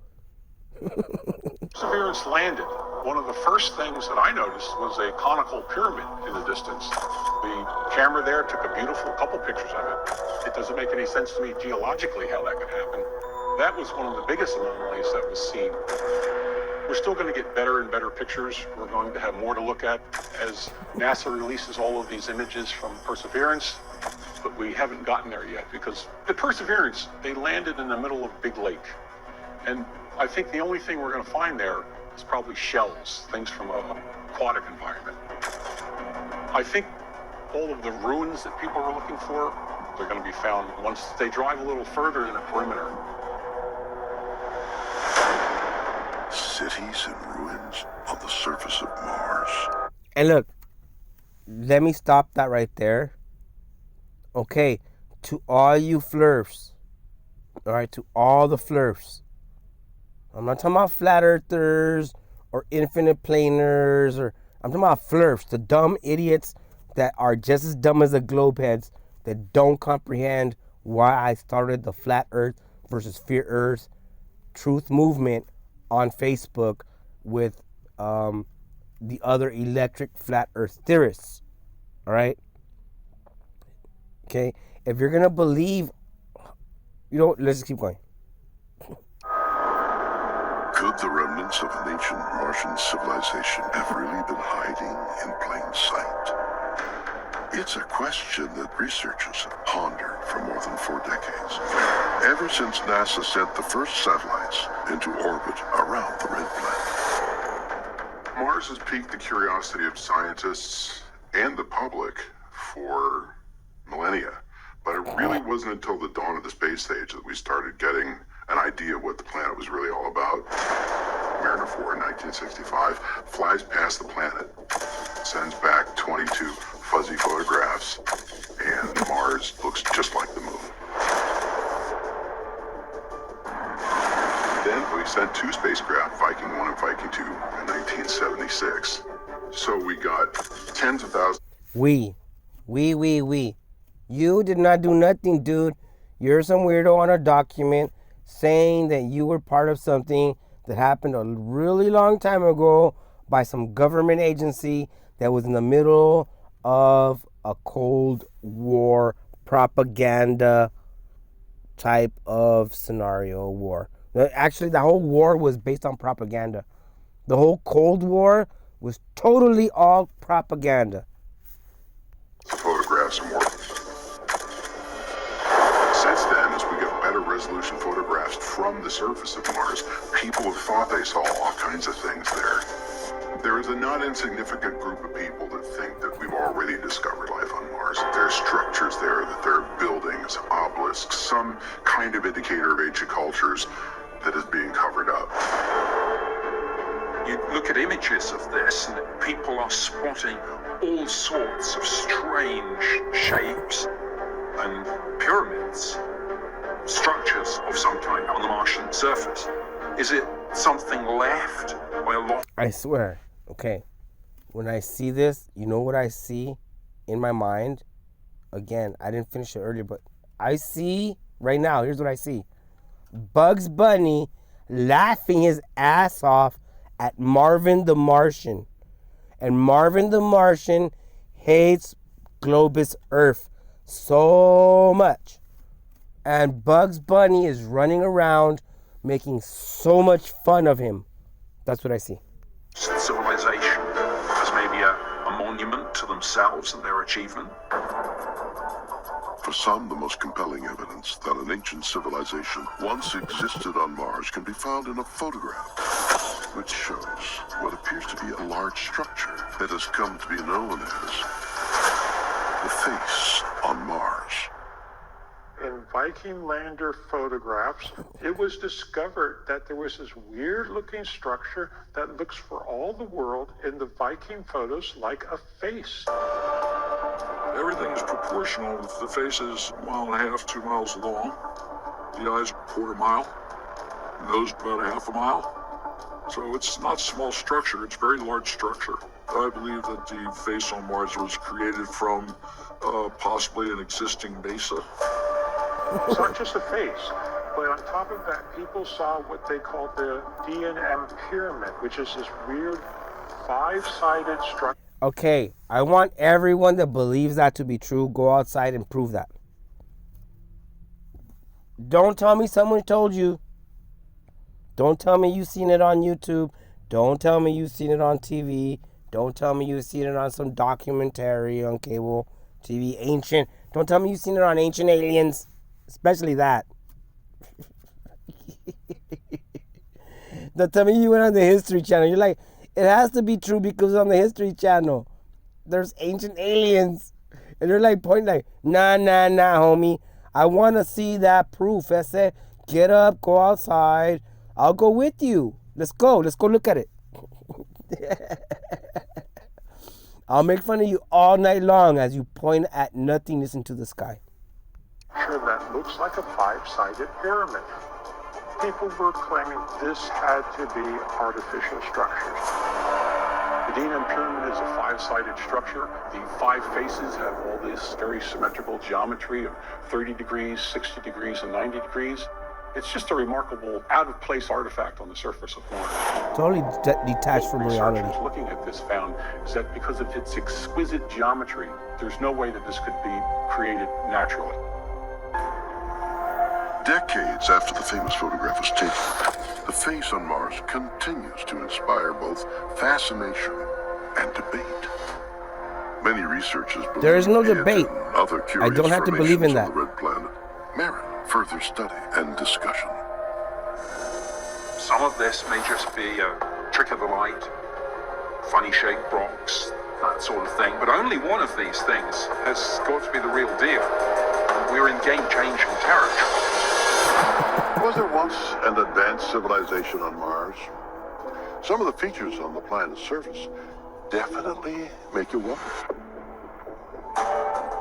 Perseverance landed. One of the first things that I noticed was a conical pyramid in the distance. The camera there took a beautiful couple pictures of it. It doesn't make any sense to me geologically how that could happen. That was one of the biggest anomalies that was seen. We're still going to get better and better pictures. We're going to have more to look at as NASA releases all of these images from Perseverance, but we haven't gotten there yet because the Perseverance, they landed in the middle of Big Lake. And I think the only thing we're going to find there is probably shells, things from an aquatic environment. I think all of the ruins that people are looking for, they're going to be found once they drive a little further in the perimeter. Cities and ruins on the surface of Mars. And look, let me stop that right there. Okay, to all you flurfs, all right, to all the flurfs. I'm not talking about flat earthers or infinite planers, or I'm talking about flurfs, the dumb idiots that are just as dumb as the globe heads that don't comprehend why I started the flat earth versus fear earth truth movement on Facebook with the other electric flat earth theorists. All right? Okay? If you're going to believe, let's just keep going. Could the remnants of an ancient Martian civilization have really been hiding in plain sight? It's a question that researchers have pondered for more than 4 decades, ever since NASA sent the first satellites into orbit around the red planet. Mars has piqued the curiosity of scientists and the public for millennia, but it really wasn't until the dawn of the space age that we started getting an idea what the planet was really all about. Mariner 4 in 1965 flies past the planet, sends back 22 fuzzy photographs, and Mars looks just like the moon. Then we sent 2 spacecraft, Viking 1 and Viking 2, in 1976. So we got tens of thousands. We. You did not do nothing, dude. You're some weirdo on a document saying that you were part of something that happened a really long time ago by some government agency that was in the middle of a Cold War propaganda type of scenario war. Actually, the whole war was based on propaganda. The whole Cold War was totally all propaganda. Photographs and more. Since then, as we get better resolution photographs from the surface of Mars, people have thought they saw all kinds of things there. There is a not insignificant group of people that think that we've already discovered life on Mars. There are structures there, that there are buildings, obelisks, some kind of indicator of ancient cultures that is being covered up. You look at images of this and people are spotting all sorts of strange shapes and pyramids, structures of some kind on the Martian surface. Is it something left by a lot? I swear, okay, when I see this, you know what I see in my mind? Again, I didn't finish it earlier, but I see, right now, here's what I see. Bugs Bunny laughing his ass off at Marvin the Martian. And Marvin the Martian hates Globus Earth so much. And Bugs Bunny is running around making so much fun of him. That's what I see. Civilization monument to themselves and their achievement? For some, the most compelling evidence that an ancient civilization once existed on Mars can be found in a photograph, which shows what appears to be a large structure that has come to be known as the face on Mars. In Viking lander photographs, it was discovered that there was this weird-looking structure that looks for all the world in the Viking photos like a face. Everything is proportional. The face is 1.5 to 2 miles long. The eyes are 1/4 mile. Nose about 1/2 mile. So it's not a small structure. It's a very large structure. I believe that the face on Mars was created from possibly an existing mesa. It's not just a face, but on top of that, people saw what they called the D&M pyramid, which is this weird 5-sided structure. Okay, I want everyone that believes that to be true, go outside and prove that. Don't tell me someone told you. Don't tell me you've seen it on YouTube. Don't tell me you've seen it on TV. Don't tell me you've seen it on some documentary on cable TV, ancient. Don't tell me you've seen it on Ancient Aliens. Especially that. Don't tell me you went on the History Channel. You're like, it has to be true because on the History Channel, there's Ancient Aliens. And they're like pointing like, nah, homie. I want to see that proof. I said, get up, go outside. I'll go with you. Let's go look at it. I'll make fun of you all night long as you point at nothingness into the sky. That looks like a 5-sided pyramid. People were claiming this had to be artificial structures. The D&M pyramid is a 5-sided structure. The 5 faces have all this very symmetrical geometry of 30 degrees, 60 degrees, and 90 degrees. It's just a remarkable out-of-place artifact on the surface of Mars. Totally detached from reality. Researchers looking at this found is that because of its exquisite geometry, there's no way that this could be created naturally. Decades after the famous photograph was taken, the face on Mars continues to inspire both fascination and debate. Many researchers believe there is no it debate. and other I curious don't have to believe in formations that. on the red planet merit further study and discussion. Some of this may just be a trick of the light, funny shaped rocks, that sort of thing, but only one of these things has got to be the real deal. We're in game-changing territory. Was there once an advanced civilization on Mars? Some of the features on the planet's surface definitely make you wonder.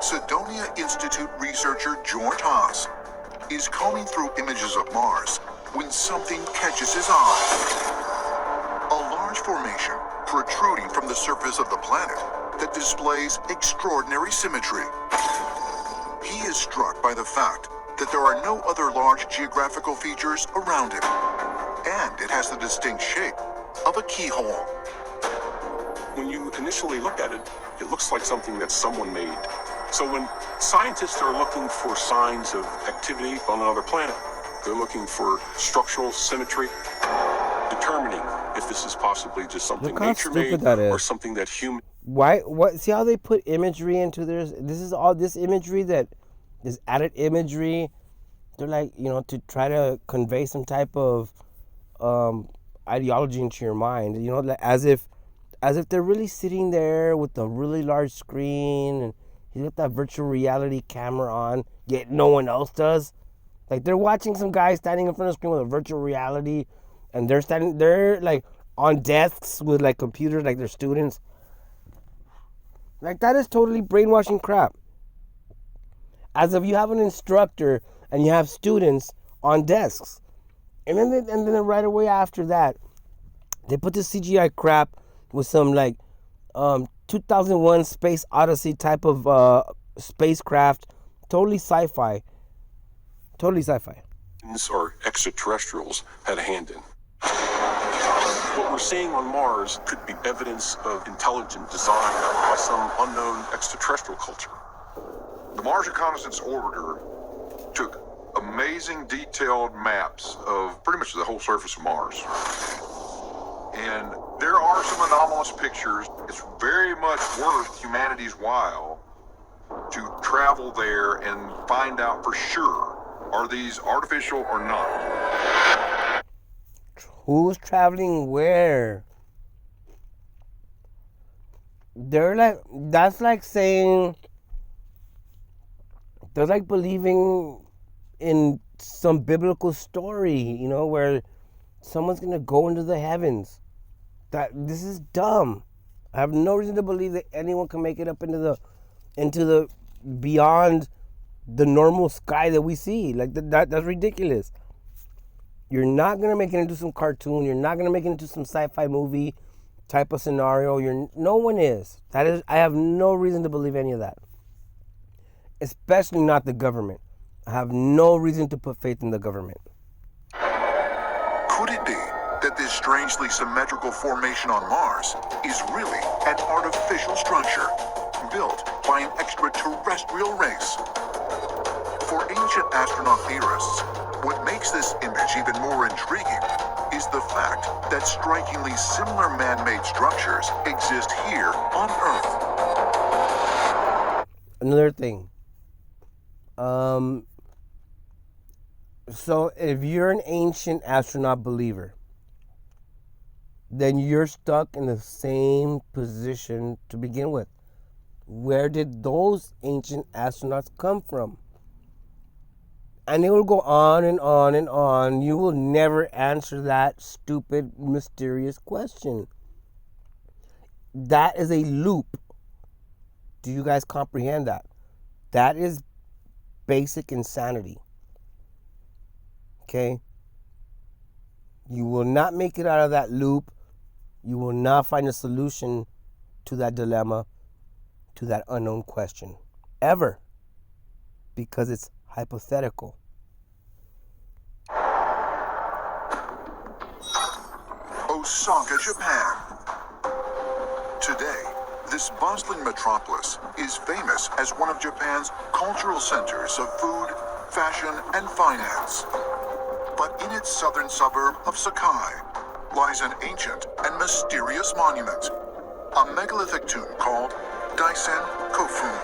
Cydonia Institute researcher George Haas is combing through images of Mars when something catches his eye. A large formation protruding from the surface of the planet that displays extraordinary symmetry. He is struck by the fact that there are no other large geographical features around it, and it has the distinct shape of a keyhole. When you initially look at it, it looks like something that someone made. So when scientists are looking for signs of activity on another planet, they're looking for structural symmetry, determining if this is possibly just something nature made or something that human. Why? What? See how they put imagery into this? This is all this imagery that this added imagery. They're like, to try to convey some type of ideology into your mind. Like as if they're really sitting there with a really large screen and you got that virtual reality camera on, yet no one else does. Like they're watching some guy standing in front of the screen with a virtual reality, and they're like on desks with like computers, like they're students. Like that is totally brainwashing crap. As if you have an instructor and you have students on desks, and then right away after that, they put the CGI crap with some like 2001 Space Odyssey type of spacecraft, totally sci-fi. Or extraterrestrials had a hand in. What we're seeing on Mars could be evidence of intelligent design by some unknown extraterrestrial culture. The Mars Reconnaissance Orbiter took amazing detailed maps of pretty much the whole surface of Mars. And there are some anomalous pictures. It's very much worth humanity's while to travel there and find out for sure, are these artificial or not? Who's traveling where? They're like, that's like saying, they're like believing in some biblical story, you know, where someone's gonna go into the heavens. This is dumb. I have no reason to believe that anyone can make it up into the beyond the normal sky that we see. Like that's ridiculous. You're not gonna make it into some cartoon. You're not gonna make it into some sci-fi movie type of scenario. No one is. I have no reason to believe any of that. Especially not the government. I have no reason to put faith in the government. Could it be that this strangely symmetrical formation on Mars is really an artificial structure built by an extraterrestrial race? For ancient astronaut theorists, what makes this image even more intriguing is the fact that strikingly similar man-made structures exist here on Earth. Another thing. So if you're an ancient astronaut believer, then you're stuck in the same position to begin with. Where did those ancient astronauts come from? And it will go on and on and on. You will never answer that stupid, mysterious question. That is a loop. Do you guys comprehend that? That is basic insanity. Okay? You will not make it out of that loop. You will not find a solution to that dilemma, to that unknown question. Ever. Because it's hypothetical. Osaka, Japan. Today, this bustling metropolis is famous as one of Japan's cultural centers of food, fashion, and finance. But in its southern suburb of Sakai lies an ancient and mysterious monument, a megalithic tomb called Daisen Kofun.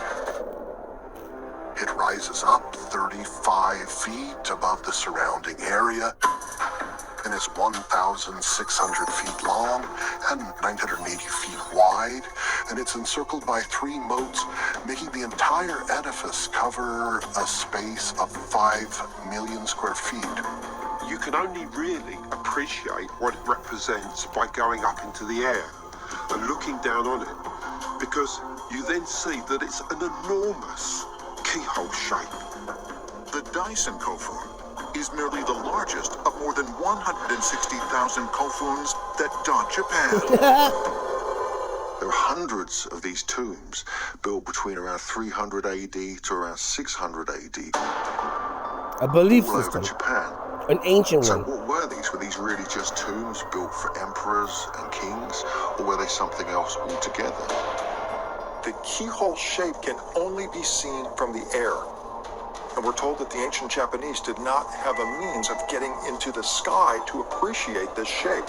It rises up 35 feet above the surrounding area, and is 1,600 feet long and 980 feet wide, and it's encircled by 3 moats, making the entire edifice cover a space of 5 million square feet. You can only really appreciate what it represents by going up into the air and looking down on it, because you then see that it's an enormous keyhole shape. The Daisen Kofun is merely the largest of more than 160,000 kofuns that dot Japan. There are hundreds of these tombs built between around 300 AD to around 600 AD. A belief all system. over Japan. An ancient So one. what were these? Were these really just tombs built for emperors and kings, or were they something else altogether? The keyhole shape can only be seen from the air. And we're told that the ancient Japanese did not have a means of getting into the sky to appreciate this shape.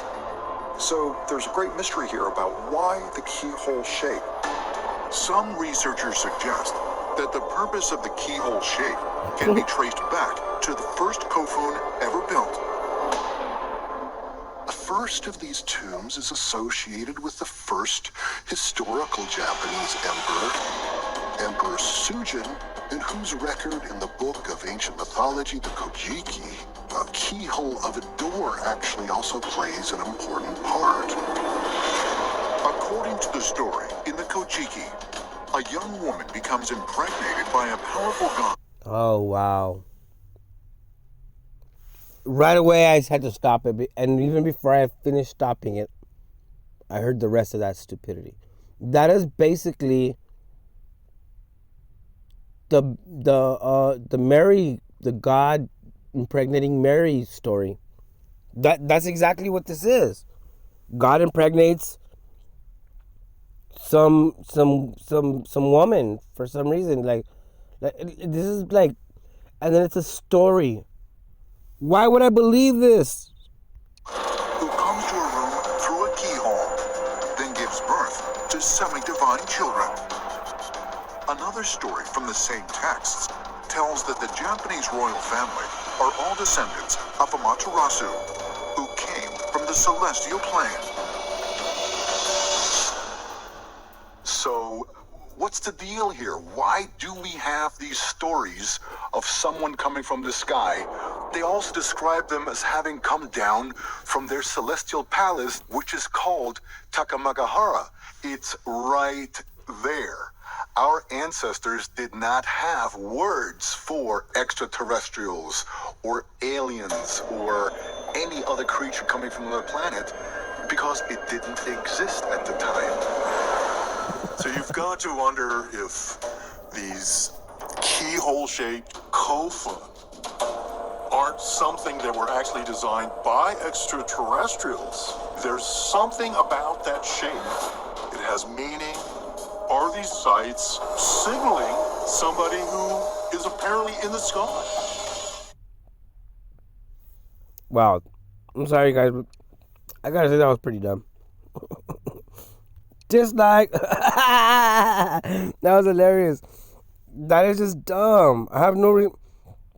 So there's a great mystery here about why the keyhole shape. Some researchers suggest that the purpose of the keyhole shape can be traced back to the first kofun ever built. The first of these tombs is associated with the first historical Japanese emperor, Emperor Sujin, in whose record in the book of ancient mythology, the Kojiki, a keyhole of a door actually also plays an important part. According to the story, in the Kojiki, a young woman becomes impregnated by a powerful god. Oh, wow. Right away, I had to stop it. And even before I finished stopping it, I heard the rest of that stupidity. That is basically the Mary, the God impregnating Mary story. That's exactly what this is. God impregnates some woman for some reason. Like this is like, and then it's a story. Why would I believe this? Who comes to a room through a gives birth to semi-divine children. Another story from the same texts tells that the Japanese royal family are all descendants of Amaterasu, who came from the celestial plane. So, what's the deal here? Why do we have these stories of someone coming from the sky? They also describe them as having come down from their celestial palace, which is called Takamagahara. It's right there. Our ancestors did not have words for extraterrestrials or aliens or any other creature coming from another planet because it didn't exist at the time. So you've got to wonder if these keyhole-shaped kofun aren't something that were actually designed by extraterrestrials. There's something about that shape. It has meaning. Are these sites signaling somebody who is apparently in the sky? Wow. I'm sorry, guys. But I gotta say that was pretty dumb. Dislike. That was hilarious. That is just dumb. I have no reason.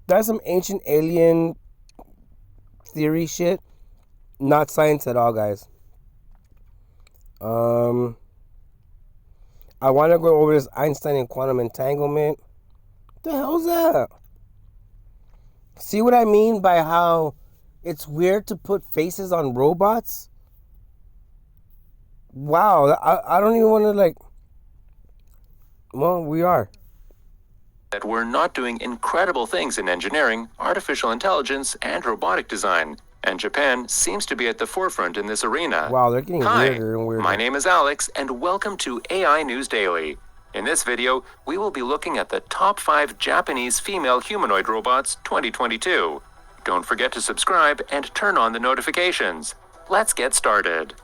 That's some ancient alien theory shit. Not science at all, guys. I want to go over this Einstein and quantum entanglement. What the hell is that? See what I mean by how it's weird to put faces on robots? Wow, I don't even want to like... Well, we are. That we're not doing incredible things in engineering, artificial intelligence, and robotic design. And Japan seems to be at the forefront in this arena. Wow, they're getting weirder and weirder. My name is Alex, and welcome to AI News Daily. In this video, we will be looking at the top 5 Japanese female humanoid robots 2022. Don't forget to subscribe and turn on the notifications. Let's get started.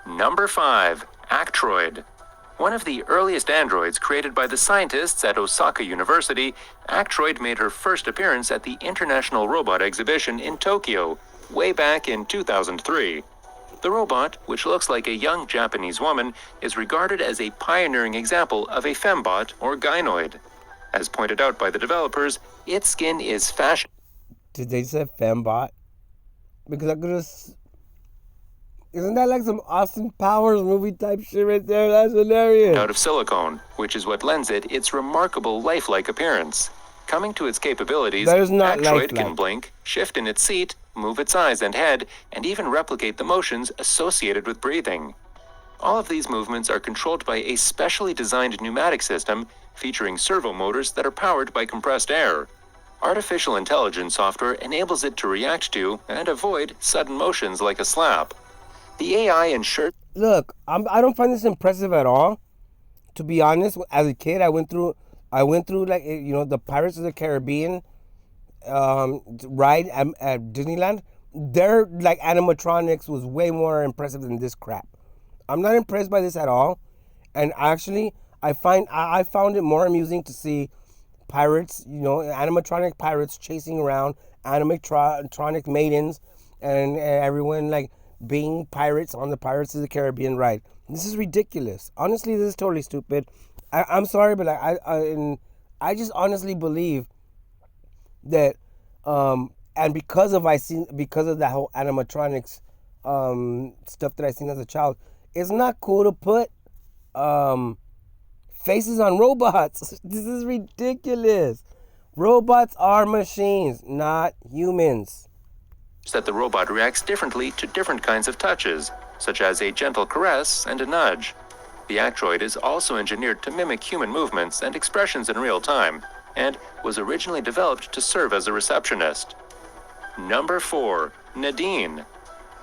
Number 5, Actroid. One of the earliest androids created by the scientists at Osaka University, Actroid made her first appearance at the International Robot Exhibition in Tokyo, way back in 2003. The robot, which looks like a young Japanese woman, is regarded as a pioneering example of a fembot or gynoid. As pointed out by the developers, its skin is fashioned. Did they say fembot? Because I could have... Isn't that like some Austin Powers movie type shit right there? That's hilarious. Out of silicone, which is what lends it its remarkable lifelike appearance. Coming to its capabilities, That is not Actroid lifelike. can blink, shift in its seat, move its eyes and head, and even replicate the motions associated with breathing. All of these movements are controlled by a specially designed pneumatic system featuring servo motors that are powered by compressed air. Artificial intelligence software enables it to react to and avoid sudden motions like a slap. The AI ensures... Look, I don't find this impressive at all. To be honest, as a kid, I went through like, you know, the Pirates of the Caribbean ride at Disneyland. Their like animatronics was way more impressive than this crap. I'm not impressed by this at all. And actually, I found it more amusing to see pirates, you know, animatronic pirates chasing around animatronic maidens and everyone like being pirates on the Pirates of the Caribbean ride. This is ridiculous. Honestly, this is totally stupid. I'm sorry, but I just honestly believe that and because of that whole animatronics stuff that I seen as a child, it's not cool to put faces on robots. This is ridiculous. Robots are machines, not humans. that the robot reacts differently to different kinds of touches, such as a gentle caress and a nudge. The Actroid is also engineered to mimic human movements and expressions in real time, and was originally developed to serve as a receptionist. Number 4, Nadine,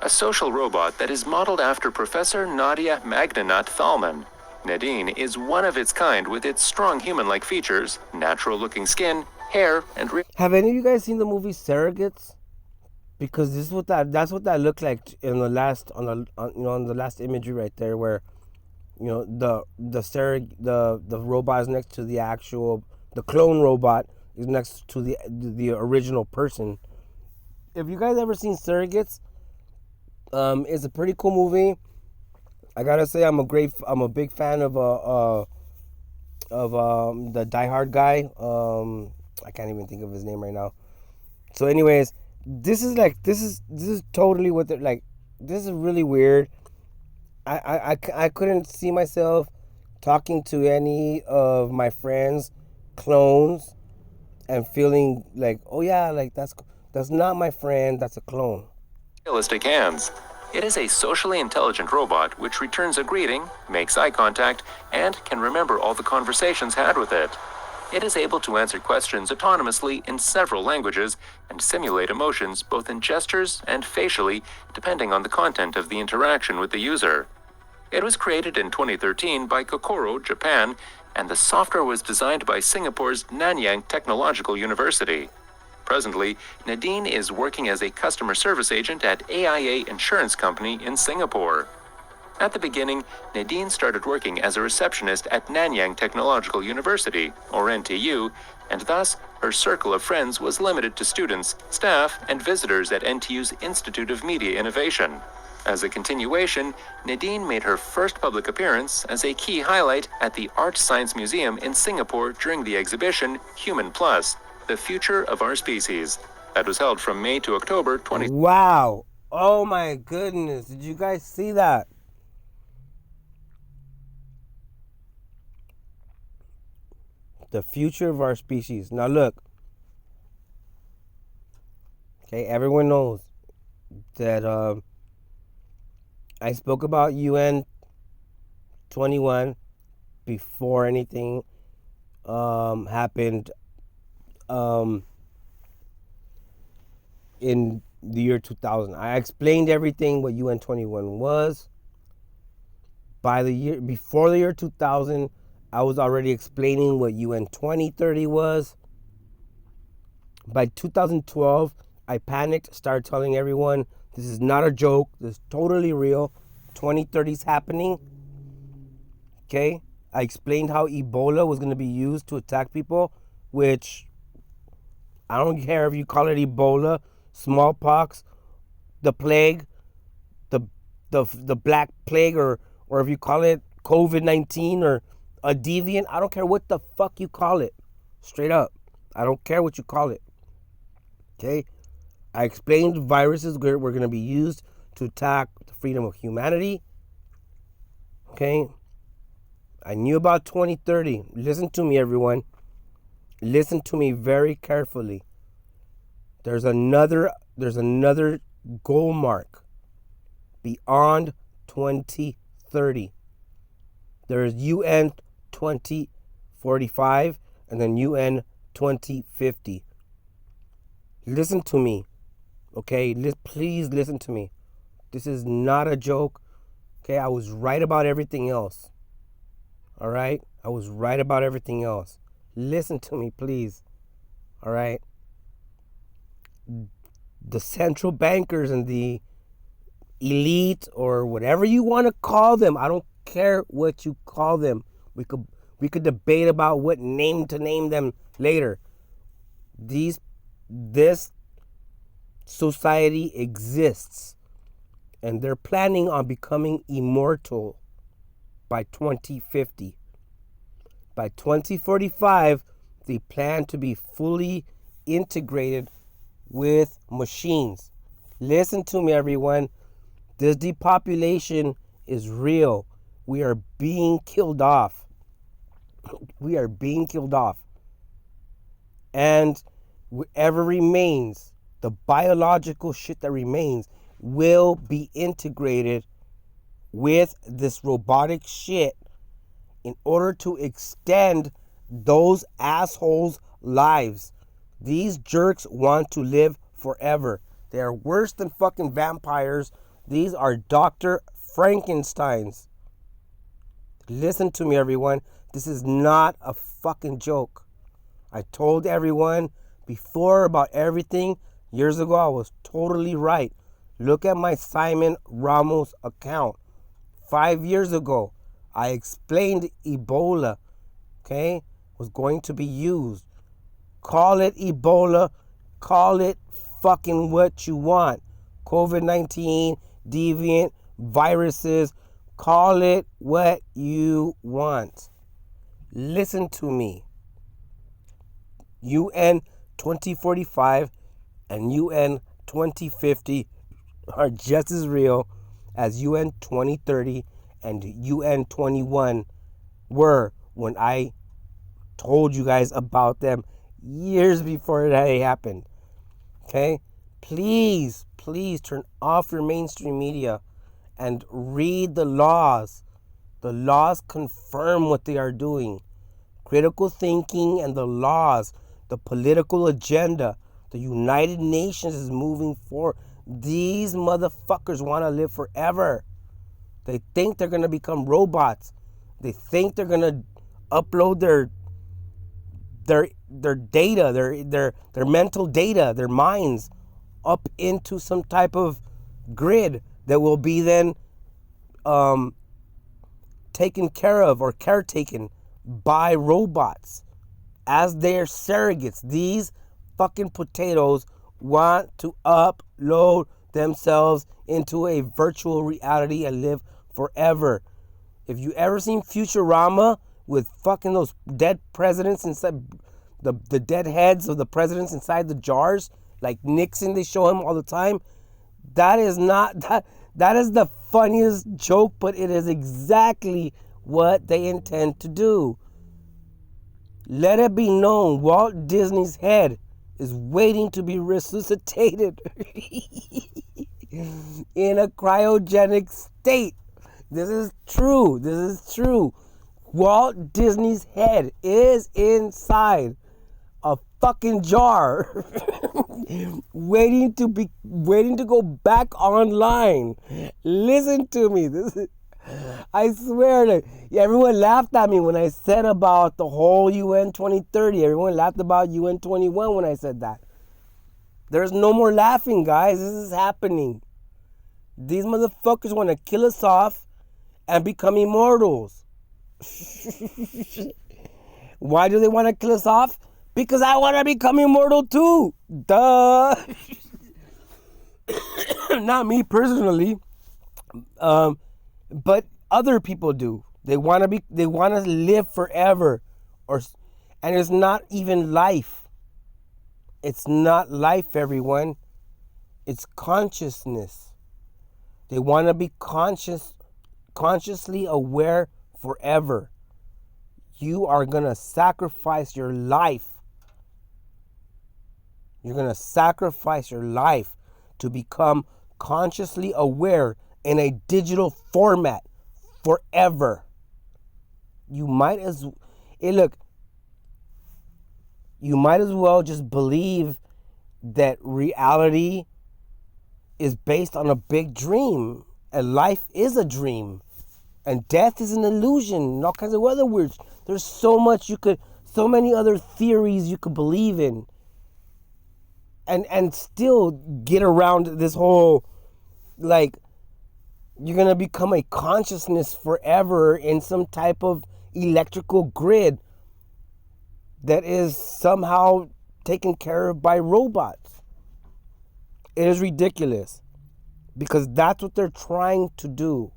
a social robot that is modeled after Professor Nadia Magnanat Thalmann. Nadine is one of its kind with its strong human-like features, natural-looking skin, hair, and... Have any of you guys seen the movie Surrogates? Because that's what that looked like in the last on the last imagery right there, where you know the robot is next to the clone robot is next to the original person. If you guys ever seen Surrogates, it's a pretty cool movie. I gotta say I'm a big fan of the Die Hard guy. I can't even think of his name right now. So, anyways, this is totally what they're like. This is really weird. I couldn't see myself talking to any of my friends, clones, and feeling like, oh yeah, like that's not my friend. That's a clone. Realistic hands. It is a socially intelligent robot which returns a greeting, makes eye contact, and can remember all the conversations had with it. It is able to answer questions autonomously in several languages and simulate emotions both in gestures and facially, depending on the content of the interaction with the user. It was created in 2013 by Kokoro, Japan, and the software was designed by Singapore's Nanyang Technological University. Presently, Nadine is working as a customer service agent at AIA Insurance Company in Singapore. At the beginning, Nadine started working as a receptionist at Nanyang Technological University, or NTU, and thus her circle of friends was limited to students, staff, and visitors at NTU's Institute of Media Innovation. As a continuation, Nadine made her first public appearance as a key highlight at the Art Science Museum in Singapore during the exhibition Human Plus, The Future of Our Species, that was held from May to October 20. Wow. Oh my goodness. Did you guys see that? The future of our species. Now look. Okay, everyone knows that I spoke about UN 21 before anything happened in the year 2000. I explained everything what UN 21 was. Before the year 2000, I was already explaining what UN 2030 was. By 2012, I panicked, started telling everyone, this is not a joke, this is totally real. 2030 is happening. Okay? I explained how Ebola was going to be used to attack people, which I don't care if you call it Ebola, smallpox, the plague, the black plague, or if you call it COVID-19 or a deviant. I don't care what the fuck you call it. Straight up. I don't care what you call it. Okay? I explained viruses were going to be used to attack the freedom of humanity. Okay? I knew about 2030. Listen to me, everyone. Listen to me very carefully. There's another goal mark beyond 2030. There's UN 2045 and then UN 2050. Listen to me. Okay? Please listen to me. This is not a joke. Okay? I was right about everything else. All right? I was right about everything else. Listen to me, please. All right? The central bankers and the elite, or whatever you want to call them, I don't care what you call them. We could debate about what name to name them later. This society exists, and they're planning on becoming immortal by 2050. By 2045, they plan to be fully integrated with machines. Listen to me, everyone. This depopulation is real. We are being killed off. We are being killed off. And whatever remains, the biological shit that remains, will be integrated with this robotic shit in order to extend those assholes' lives. These jerks want to live forever. They are worse than fucking vampires. These are Dr. Frankensteins. Listen to me, everyone. This is not a fucking joke. I told everyone before about everything. Years ago, I was totally right. Look at my Simon Ramos account. 5 years ago, I explained Ebola, okay, was going to be used. Call it Ebola. Call it fucking what you want. COVID-19, deviant, viruses. Call it what you want. Listen to me. UN 2045 and UN 2050 are just as real as UN 2030 and UN 21 were when I told you guys about them years before that happened. Okay? Please turn off your mainstream media and read the laws. The laws confirm what they are doing. Critical thinking and the laws, the political agenda, the United Nations is moving forward. These motherfuckers want to live forever. They think they're going to become robots. They think they're going to upload their data, their mental data, their minds up into some type of grid that will be then taken care of or caretaken by robots as their surrogates. These fucking potatoes want to upload themselves into a virtual reality and live forever. If you ever seen Futurama with fucking those dead presidents inside, the dead heads of the presidents inside the jars, like Nixon, they show him all the time. That is the funniest joke, but it is exactly what they intend to do. Let it be known, Walt Disney's head is waiting to be resuscitated in a cryogenic state. This is true. Walt Disney's head is inside a fucking jar waiting to go back online. Listen to me. I swear that everyone laughed at me when I said about the whole UN 2030. Everyone laughed about UN 21 when I said that. There's no more laughing, guys. This is happening. These motherfuckers want to kill us off and become immortals. Why do they want to kill us off? Because I want to become immortal too. Duh. Not me personally. But other people do. They want to live forever, and it's not even life. It's not life, everyone. It's consciousness. They want to be consciously aware forever. You are going to sacrifice your life. You're going to sacrifice your life to become consciously aware in a digital format forever. You might as well just believe that reality is based on a big dream, and life is a dream, and death is an illusion, and all kinds of other words. There's so many other theories you could believe in, and still get around this whole, like, you're going to become a consciousness forever in some type of electrical grid that is somehow taken care of by robots. It is ridiculous, because that's what they're trying to do.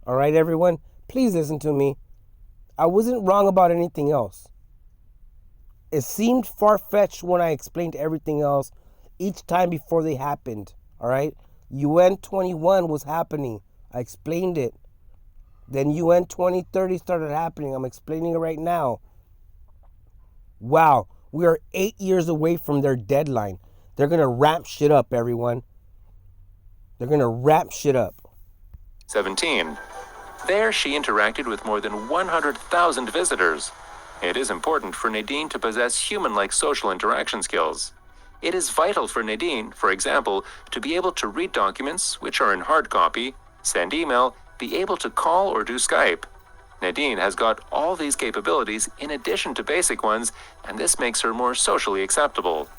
All right, everyone? Please listen to me. I wasn't wrong about anything else. It seemed far-fetched when I explained everything else each time before they happened. All right? UN 21 was happening. I explained it. Then UN 2030 started happening. I'm explaining it right now. Wow. We are 8 years away from their deadline. They're going to ramp shit up, everyone. They're going to ramp shit up. 17. There she interacted with more than 100,000 visitors. It is important for Nadine to possess human-like social interaction skills. It is vital for Nadine, for example, to be able to read documents, which are in hard copy, send email, be able to call or do Skype. Nadine has got all these capabilities in addition to basic ones, and this makes her more socially acceptable.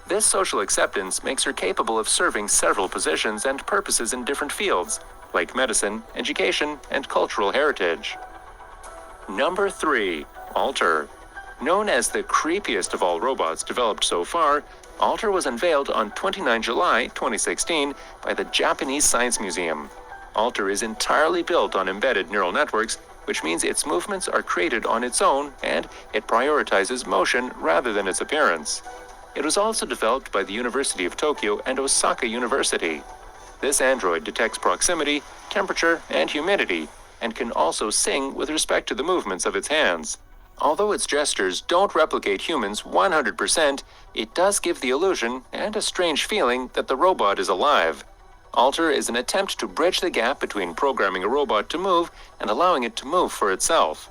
This social acceptance makes her capable of serving several positions and purposes in different fields, like medicine, education, and cultural heritage. Number 3. Alter. Known as the creepiest of all robots developed so far, Alter was unveiled on 29 July 2016 by the Japanese Science Museum. Alter is entirely built on embedded neural networks, which means its movements are created on its own and it prioritizes motion rather than its appearance. It was also developed by the University of Tokyo and Osaka University. This android detects proximity, temperature, and humidity, and can also sing with respect to the movements of its hands. Although its gestures don't replicate humans 100%, it does give the illusion and a strange feeling that the robot is alive. Alter is an attempt to bridge the gap between programming a robot to move and allowing it to move for itself.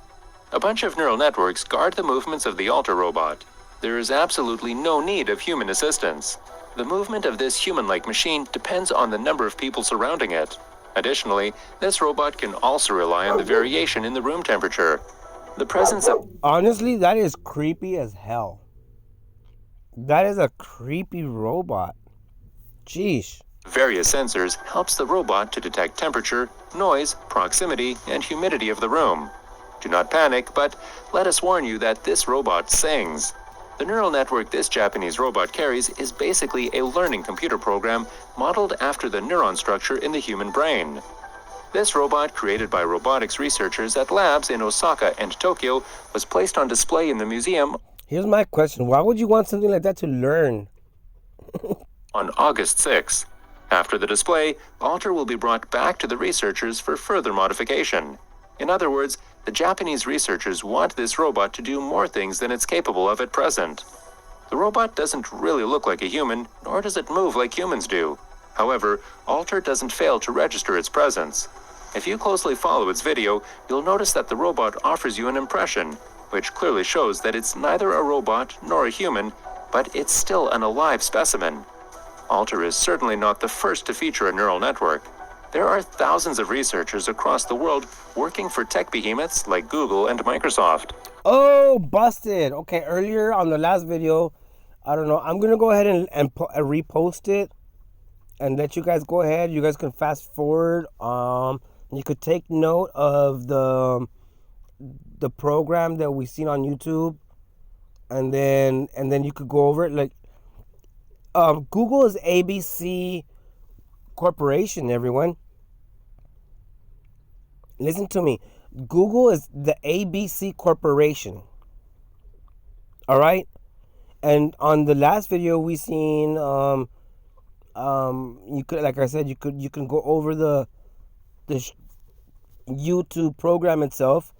A bunch of neural networks guard the movements of the Alter robot. There is absolutely no need of human assistance. The movement of this human-like machine depends on the number of people surrounding it. Additionally, this robot can also rely on the variation in the room temperature. The presence of... Honestly, that is creepy as hell. That is a creepy robot. Jeez. various sensors helps the robot to detect temperature, noise, proximity, and humidity of the room. Do not panic, but let us warn you that this robot sings. The neural network this Japanese robot carries is basically a learning computer program modeled after the neuron structure in the human brain. This robot, created by robotics researchers at labs in Osaka and Tokyo, was placed on display in the museum. Here's my question. Why would you want something like that to learn? On August 6th. After the display, Alter will be brought back to the researchers for further modification. In other words, the Japanese researchers want this robot to do more things than it's capable of at present. The robot doesn't really look like a human, nor does it move like humans do. However, Alter doesn't fail to register its presence. If you closely follow its video, you'll notice that the robot offers you an impression, which clearly shows that it's neither a robot nor a human, but it's still an alive specimen. Alter is certainly not the first to feature a neural network. There are thousands of researchers across the world working for tech behemoths like Google and Microsoft. Oh, busted. Okay, earlier on the last video, I don't know, I'm going to go ahead and repost it and let you guys go ahead. You guys can fast forward. You could take note of the program that we seen on YouTube, and then you could go over it. Like, Google is ABC Corporation, everyone. Listen to me. Google is the ABC Corporation. All right? And on the last video we seen, you could, like I said, you can go over the YouTube program itself,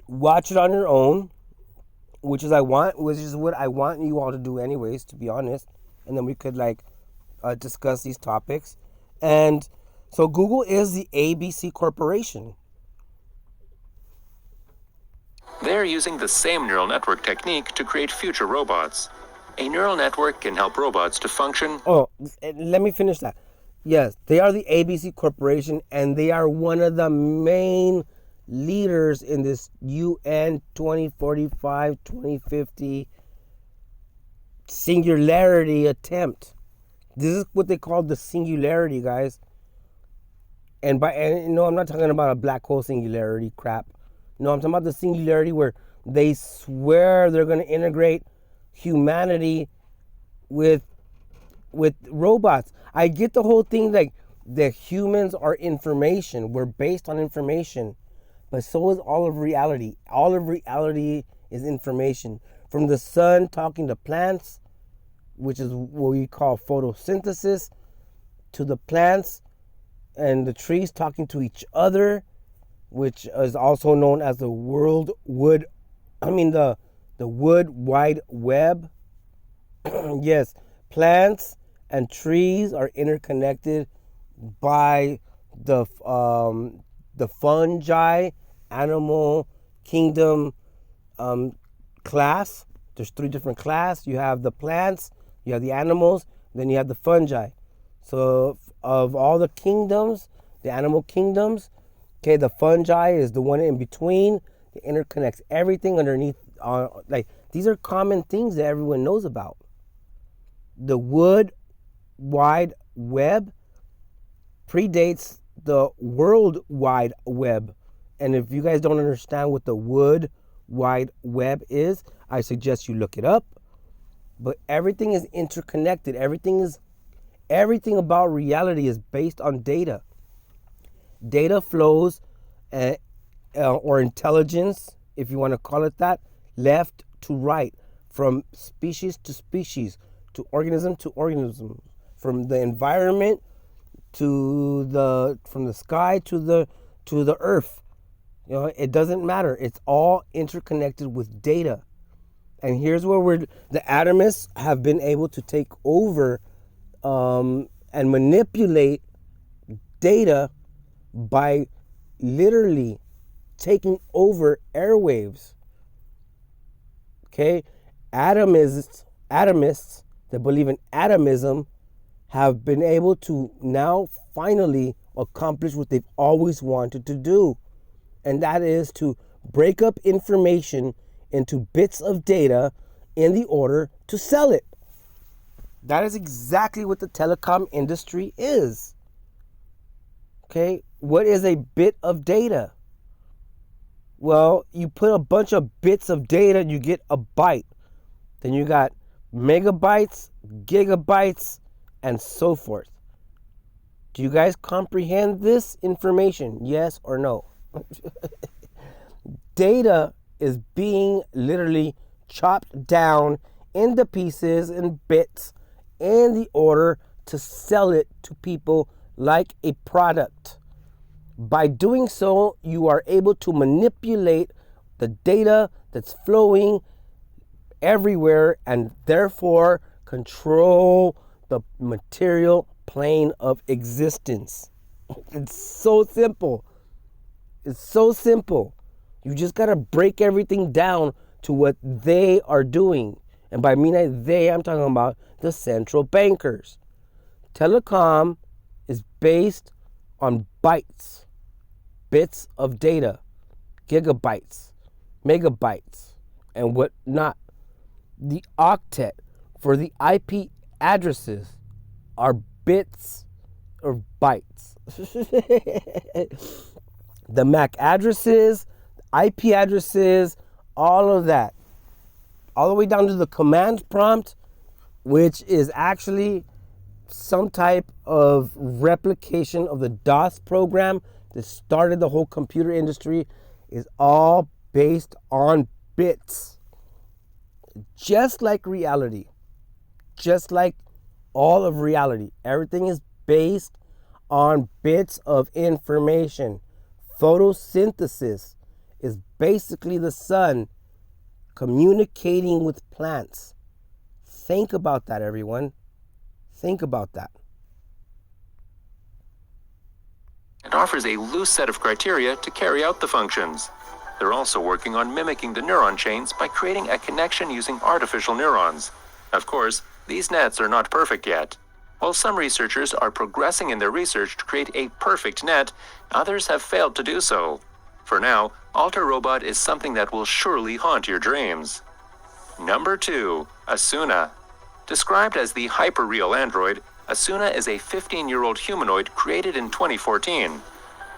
watch it on your own, which is what I want you all to do anyways, to be honest. And then we could discuss these topics. And so Google is the ABC Corporation. They're using the same neural network technique to create future robots. A neural network can help robots to function. Oh, let me finish that. Yes, they are the ABC Corporation, and they are one of the main leaders in this UN 2045-2050 singularity attempt. This is what they call the singularity, guys. And no, I'm not talking about a black hole singularity crap. No, I'm talking about the singularity where they swear they're going to integrate humanity with robots. I get the whole thing, like the humans are information. We're based on information. But so is all of reality. All of reality is information. From the sun talking to plants, which is what we call photosynthesis, to the plants and the trees talking to each other, which is also known as the Wood Wide Web. Yes, plants and trees are interconnected by the fungi animal kingdom class. There's 3 different classes. You have the plants, you have the animals, then you have the fungi. So of all the kingdoms, the animal kingdoms, okay, the fungi is the one in between. It interconnects everything underneath. These are common things that everyone knows about. The Wood Wide Web predates the World Wide Web. And if you guys don't understand what the Wood Wide Web is, I suggest you look it up. But everything is interconnected. Everything about reality is based on data. Data flows, or intelligence, if you want to call it that, left to right, from species to species, to organism, from the environment from the sky to the earth. It doesn't matter. It's all interconnected with data. And here's where the atomists have been able to take over and manipulate data by literally taking over airwaves. Okay? Atomists that believe in atomism have been able to now finally accomplish what they've always wanted to do. And that is to break up information into bits of data in the order to sell it. That is exactly what the telecom industry is. Okay, what is a bit of data? Well, you put a bunch of bits of data, you get a byte. Then you got megabytes, gigabytes, and so forth. Do you guys comprehend this information? Yes or no? Data is being literally chopped down into pieces and bits in the order to sell it to people like a product. By doing so, you are able to manipulate the data that's flowing everywhere and therefore control the material plane of existence. It's so simple. It's so simple. You just got to break everything down to what they are doing. And by they, I'm talking about the central bankers. Telecom is based on bytes, bits of data, gigabytes, megabytes, and whatnot. The octet for the IP addresses are bits or bytes. The MAC addresses, IP addresses, all of that. All the way down to the command prompt, which is actually some type of replication of the DOS program that started the whole computer industry, is all based on bits. Just like reality. Just like all of reality. Everything is based on bits of information. Photosynthesis is basically the sun communicating with plants. Think about that, everyone. Think about that. It offers a loose set of criteria to carry out the functions. They're also working on mimicking the neuron chains by creating a connection using artificial neurons. Of course, these nets are not perfect yet. While some researchers are progressing in their research to create a perfect net, others have failed to do so. For now, Alter Robot is something that will surely haunt your dreams. Number 2, Asuna. Described as the hyper-real android, Asuna is a 15-year-old humanoid created in 2014.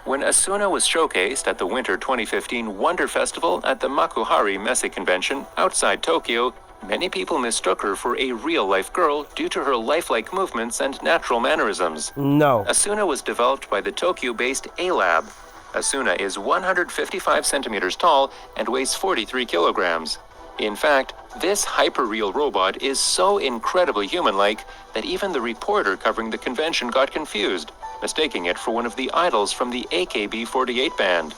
When Asuna was showcased at the Winter 2015 Wonder Festival at the Makuhari Messe Convention outside Tokyo, many people mistook her for a real-life girl due to her lifelike movements and natural mannerisms. No. Asuna was developed by the Tokyo-based A-Lab. Asuna is 155 centimeters tall and weighs 43 kilograms. In fact, this hyper-real robot is so incredibly human-like that even the reporter covering the convention got confused, mistaking it for one of the idols from the AKB48 band.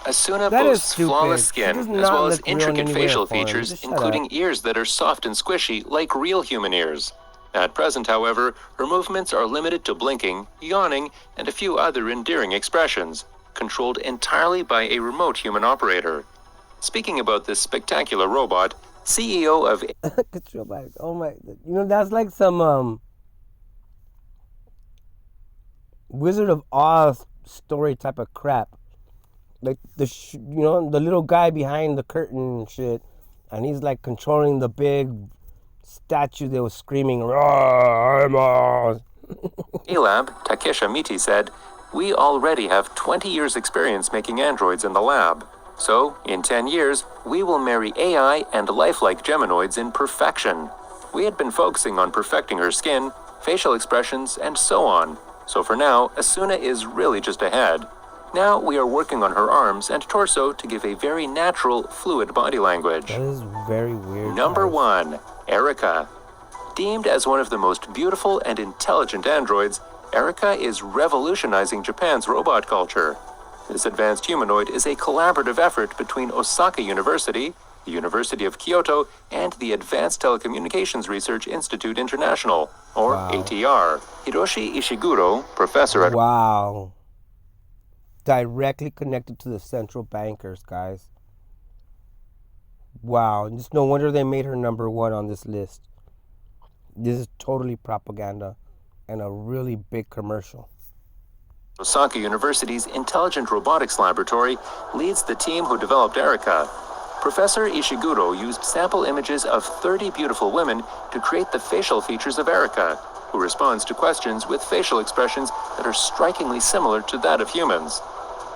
Asuna boasts flawless skin, as well as intricate facial features, including ears that are soft and squishy like real human ears. At present, however, her movements are limited to blinking, yawning, and a few other endearing expressions, controlled entirely by a remote human operator. Speaking about this spectacular robot, CEO of... Oh my... that's like some Wizard of Oz story type of crap. Like the little guy behind the curtain and shit, and he's like controlling the big statue that was screaming, "Roar, I'm Oz." A-Lab, Takesha Miti said, "We already have 20 years experience making androids in the lab. So, in 10 years, we will marry AI and lifelike Geminoids in perfection. We had been focusing on perfecting her skin, facial expressions, and so on. So for now, Asuna is really just ahead. Now we are working on her arms and torso to give a very natural, fluid body language. That is very weird. Number guys. 1, Erica. Deemed as one of the most beautiful and intelligent androids, Erica is revolutionizing Japan's robot culture. This advanced humanoid is a collaborative effort between Osaka University, the University of Kyoto, and the Advanced Telecommunications Research Institute International, or ATR. Hiroshi Ishiguro, professor at... Wow. Directly connected to the central bankers, guys. Wow. Just no wonder they made her number 1 on this list. This is totally propaganda and a really big commercial. Osaka University's Intelligent Robotics Laboratory leads the team who developed Erica. Professor Ishiguro used sample images of 30 beautiful women to create the facial features of Erica, who responds to questions with facial expressions that are strikingly similar to that of humans.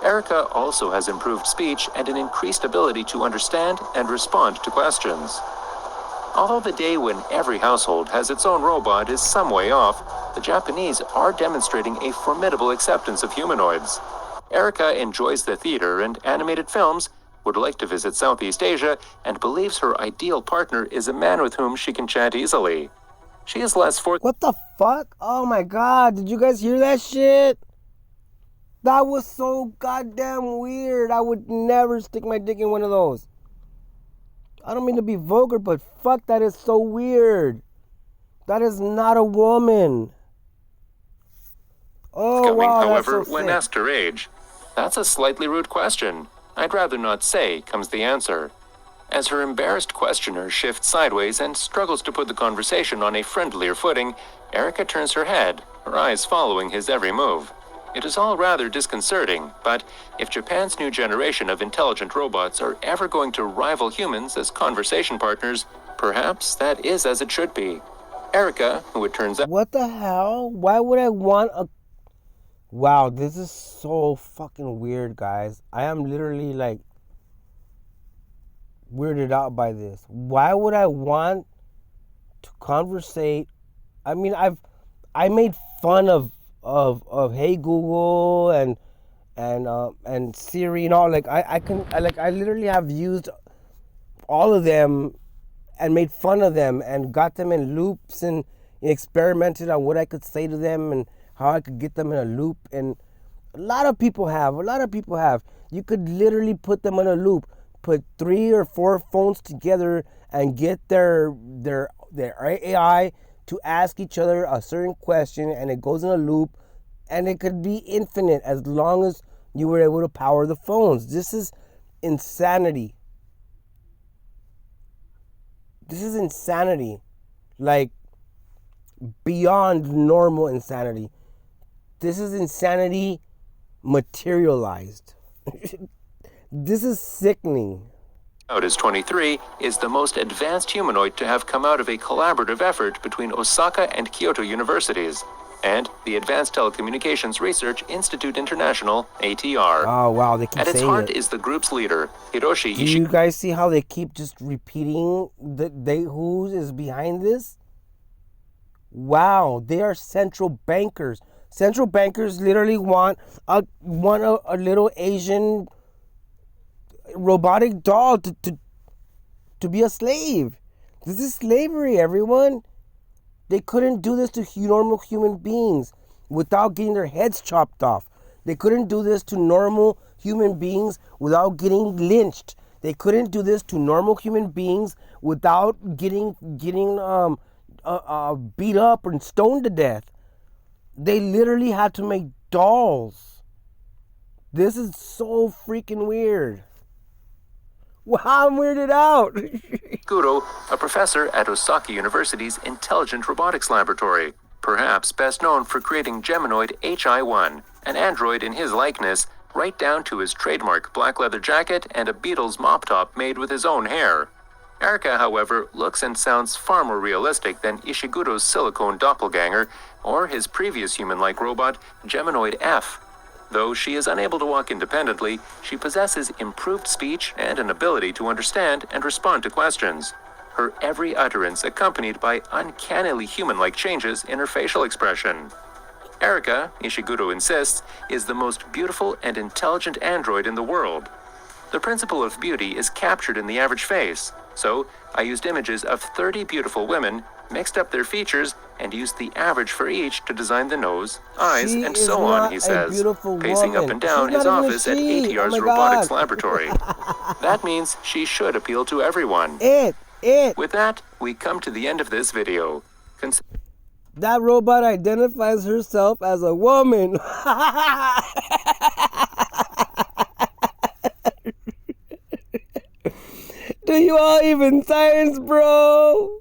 Erica also has improved speech and an increased ability to understand and respond to questions. Although the day when every household has its own robot is some way off, the Japanese are demonstrating a formidable acceptance of humanoids. Erica enjoys the theater and animated films, would like to visit Southeast Asia, and believes her ideal partner is a man with whom she can chat easily. She is less for... What the fuck? Oh my god, did you guys hear that shit? That was so goddamn weird. I would never stick my dick in one of those. I don't mean to be vulgar, but fuck, that is so weird. That is not a woman. Oh, Coming, wow, however, that's so when sick. asked her age. That's a slightly rude question. I'd rather not say, comes the answer. As her embarrassed questioner shifts sideways and struggles to put the conversation on a friendlier footing, Erica turns her head, her eyes following his every move. It is all rather disconcerting, but if Japan's new generation of intelligent robots are ever going to rival humans as conversation partners, perhaps that is as it should be. Erica, who it turns out... What the hell? Why would I want a... Wow, this is so fucking weird, guys. I am literally, like, weirded out by this. Why would I want to conversate? I mean, I made fun of Hey Google and Siri and all. Like I literally have used all of them and made fun of them and got them in loops and experimented on what I could say to them and how I could get them in a loop. And a lot of people have. You could literally put them in a loop, put 3 or 4 phones together and get their AI to ask each other a certain question, and it goes in a loop, and it could be infinite as long as you were able to power the phones. This is insanity. This is insanity. Like, beyond normal insanity. This is insanity materialized. This is sickening. Out as 23, is the most advanced humanoid to have come out of a collaborative effort between Osaka and Kyoto universities and the Advanced Telecommunications Research Institute International, ATR. Oh, wow, they keep At its saying heart it. is the group's leader, Hiroshi Do you guys see how they keep just repeating who is behind this? Wow, they are central bankers. Central bankers literally want a little Asian robotic doll to be a slave. This is slavery, everyone. They couldn't do this to normal human beings without getting their heads chopped off. They couldn't do this to normal human beings without getting lynched. They couldn't do this to normal human beings without getting beat up and stoned to death. They literally had to make dolls. This is so freaking weird. Wow, I'm weirded out. Guro, a professor at Osaka University's Intelligent Robotics Laboratory, perhaps best known for creating Geminoid HI-1, an android in his likeness, right down to his trademark black leather jacket and a Beatles mop top made with his own hair. Erica, however, looks and sounds far more realistic than Ishiguro's silicone doppelganger or his previous human-like robot, Geminoid F. Though she is unable to walk independently, she possesses improved speech and an ability to understand and respond to questions. Her every utterance accompanied by uncannily human-like changes in her facial expression. Erica, Ishiguro insists, is the most beautiful and intelligent android in the world. The principle of beauty is captured in the average face, so I used images of 30 beautiful women, mixed up their features, and used the average for each to design the nose, eyes, She and is so on, not he a says, beautiful pacing up woman. and down She's his not even a office at she. ATR's Oh my robotics God. laboratory. That means she should appeal to everyone. It. With that, we come to the end of this video. That robot identifies herself as a woman. Do you all even science, bro?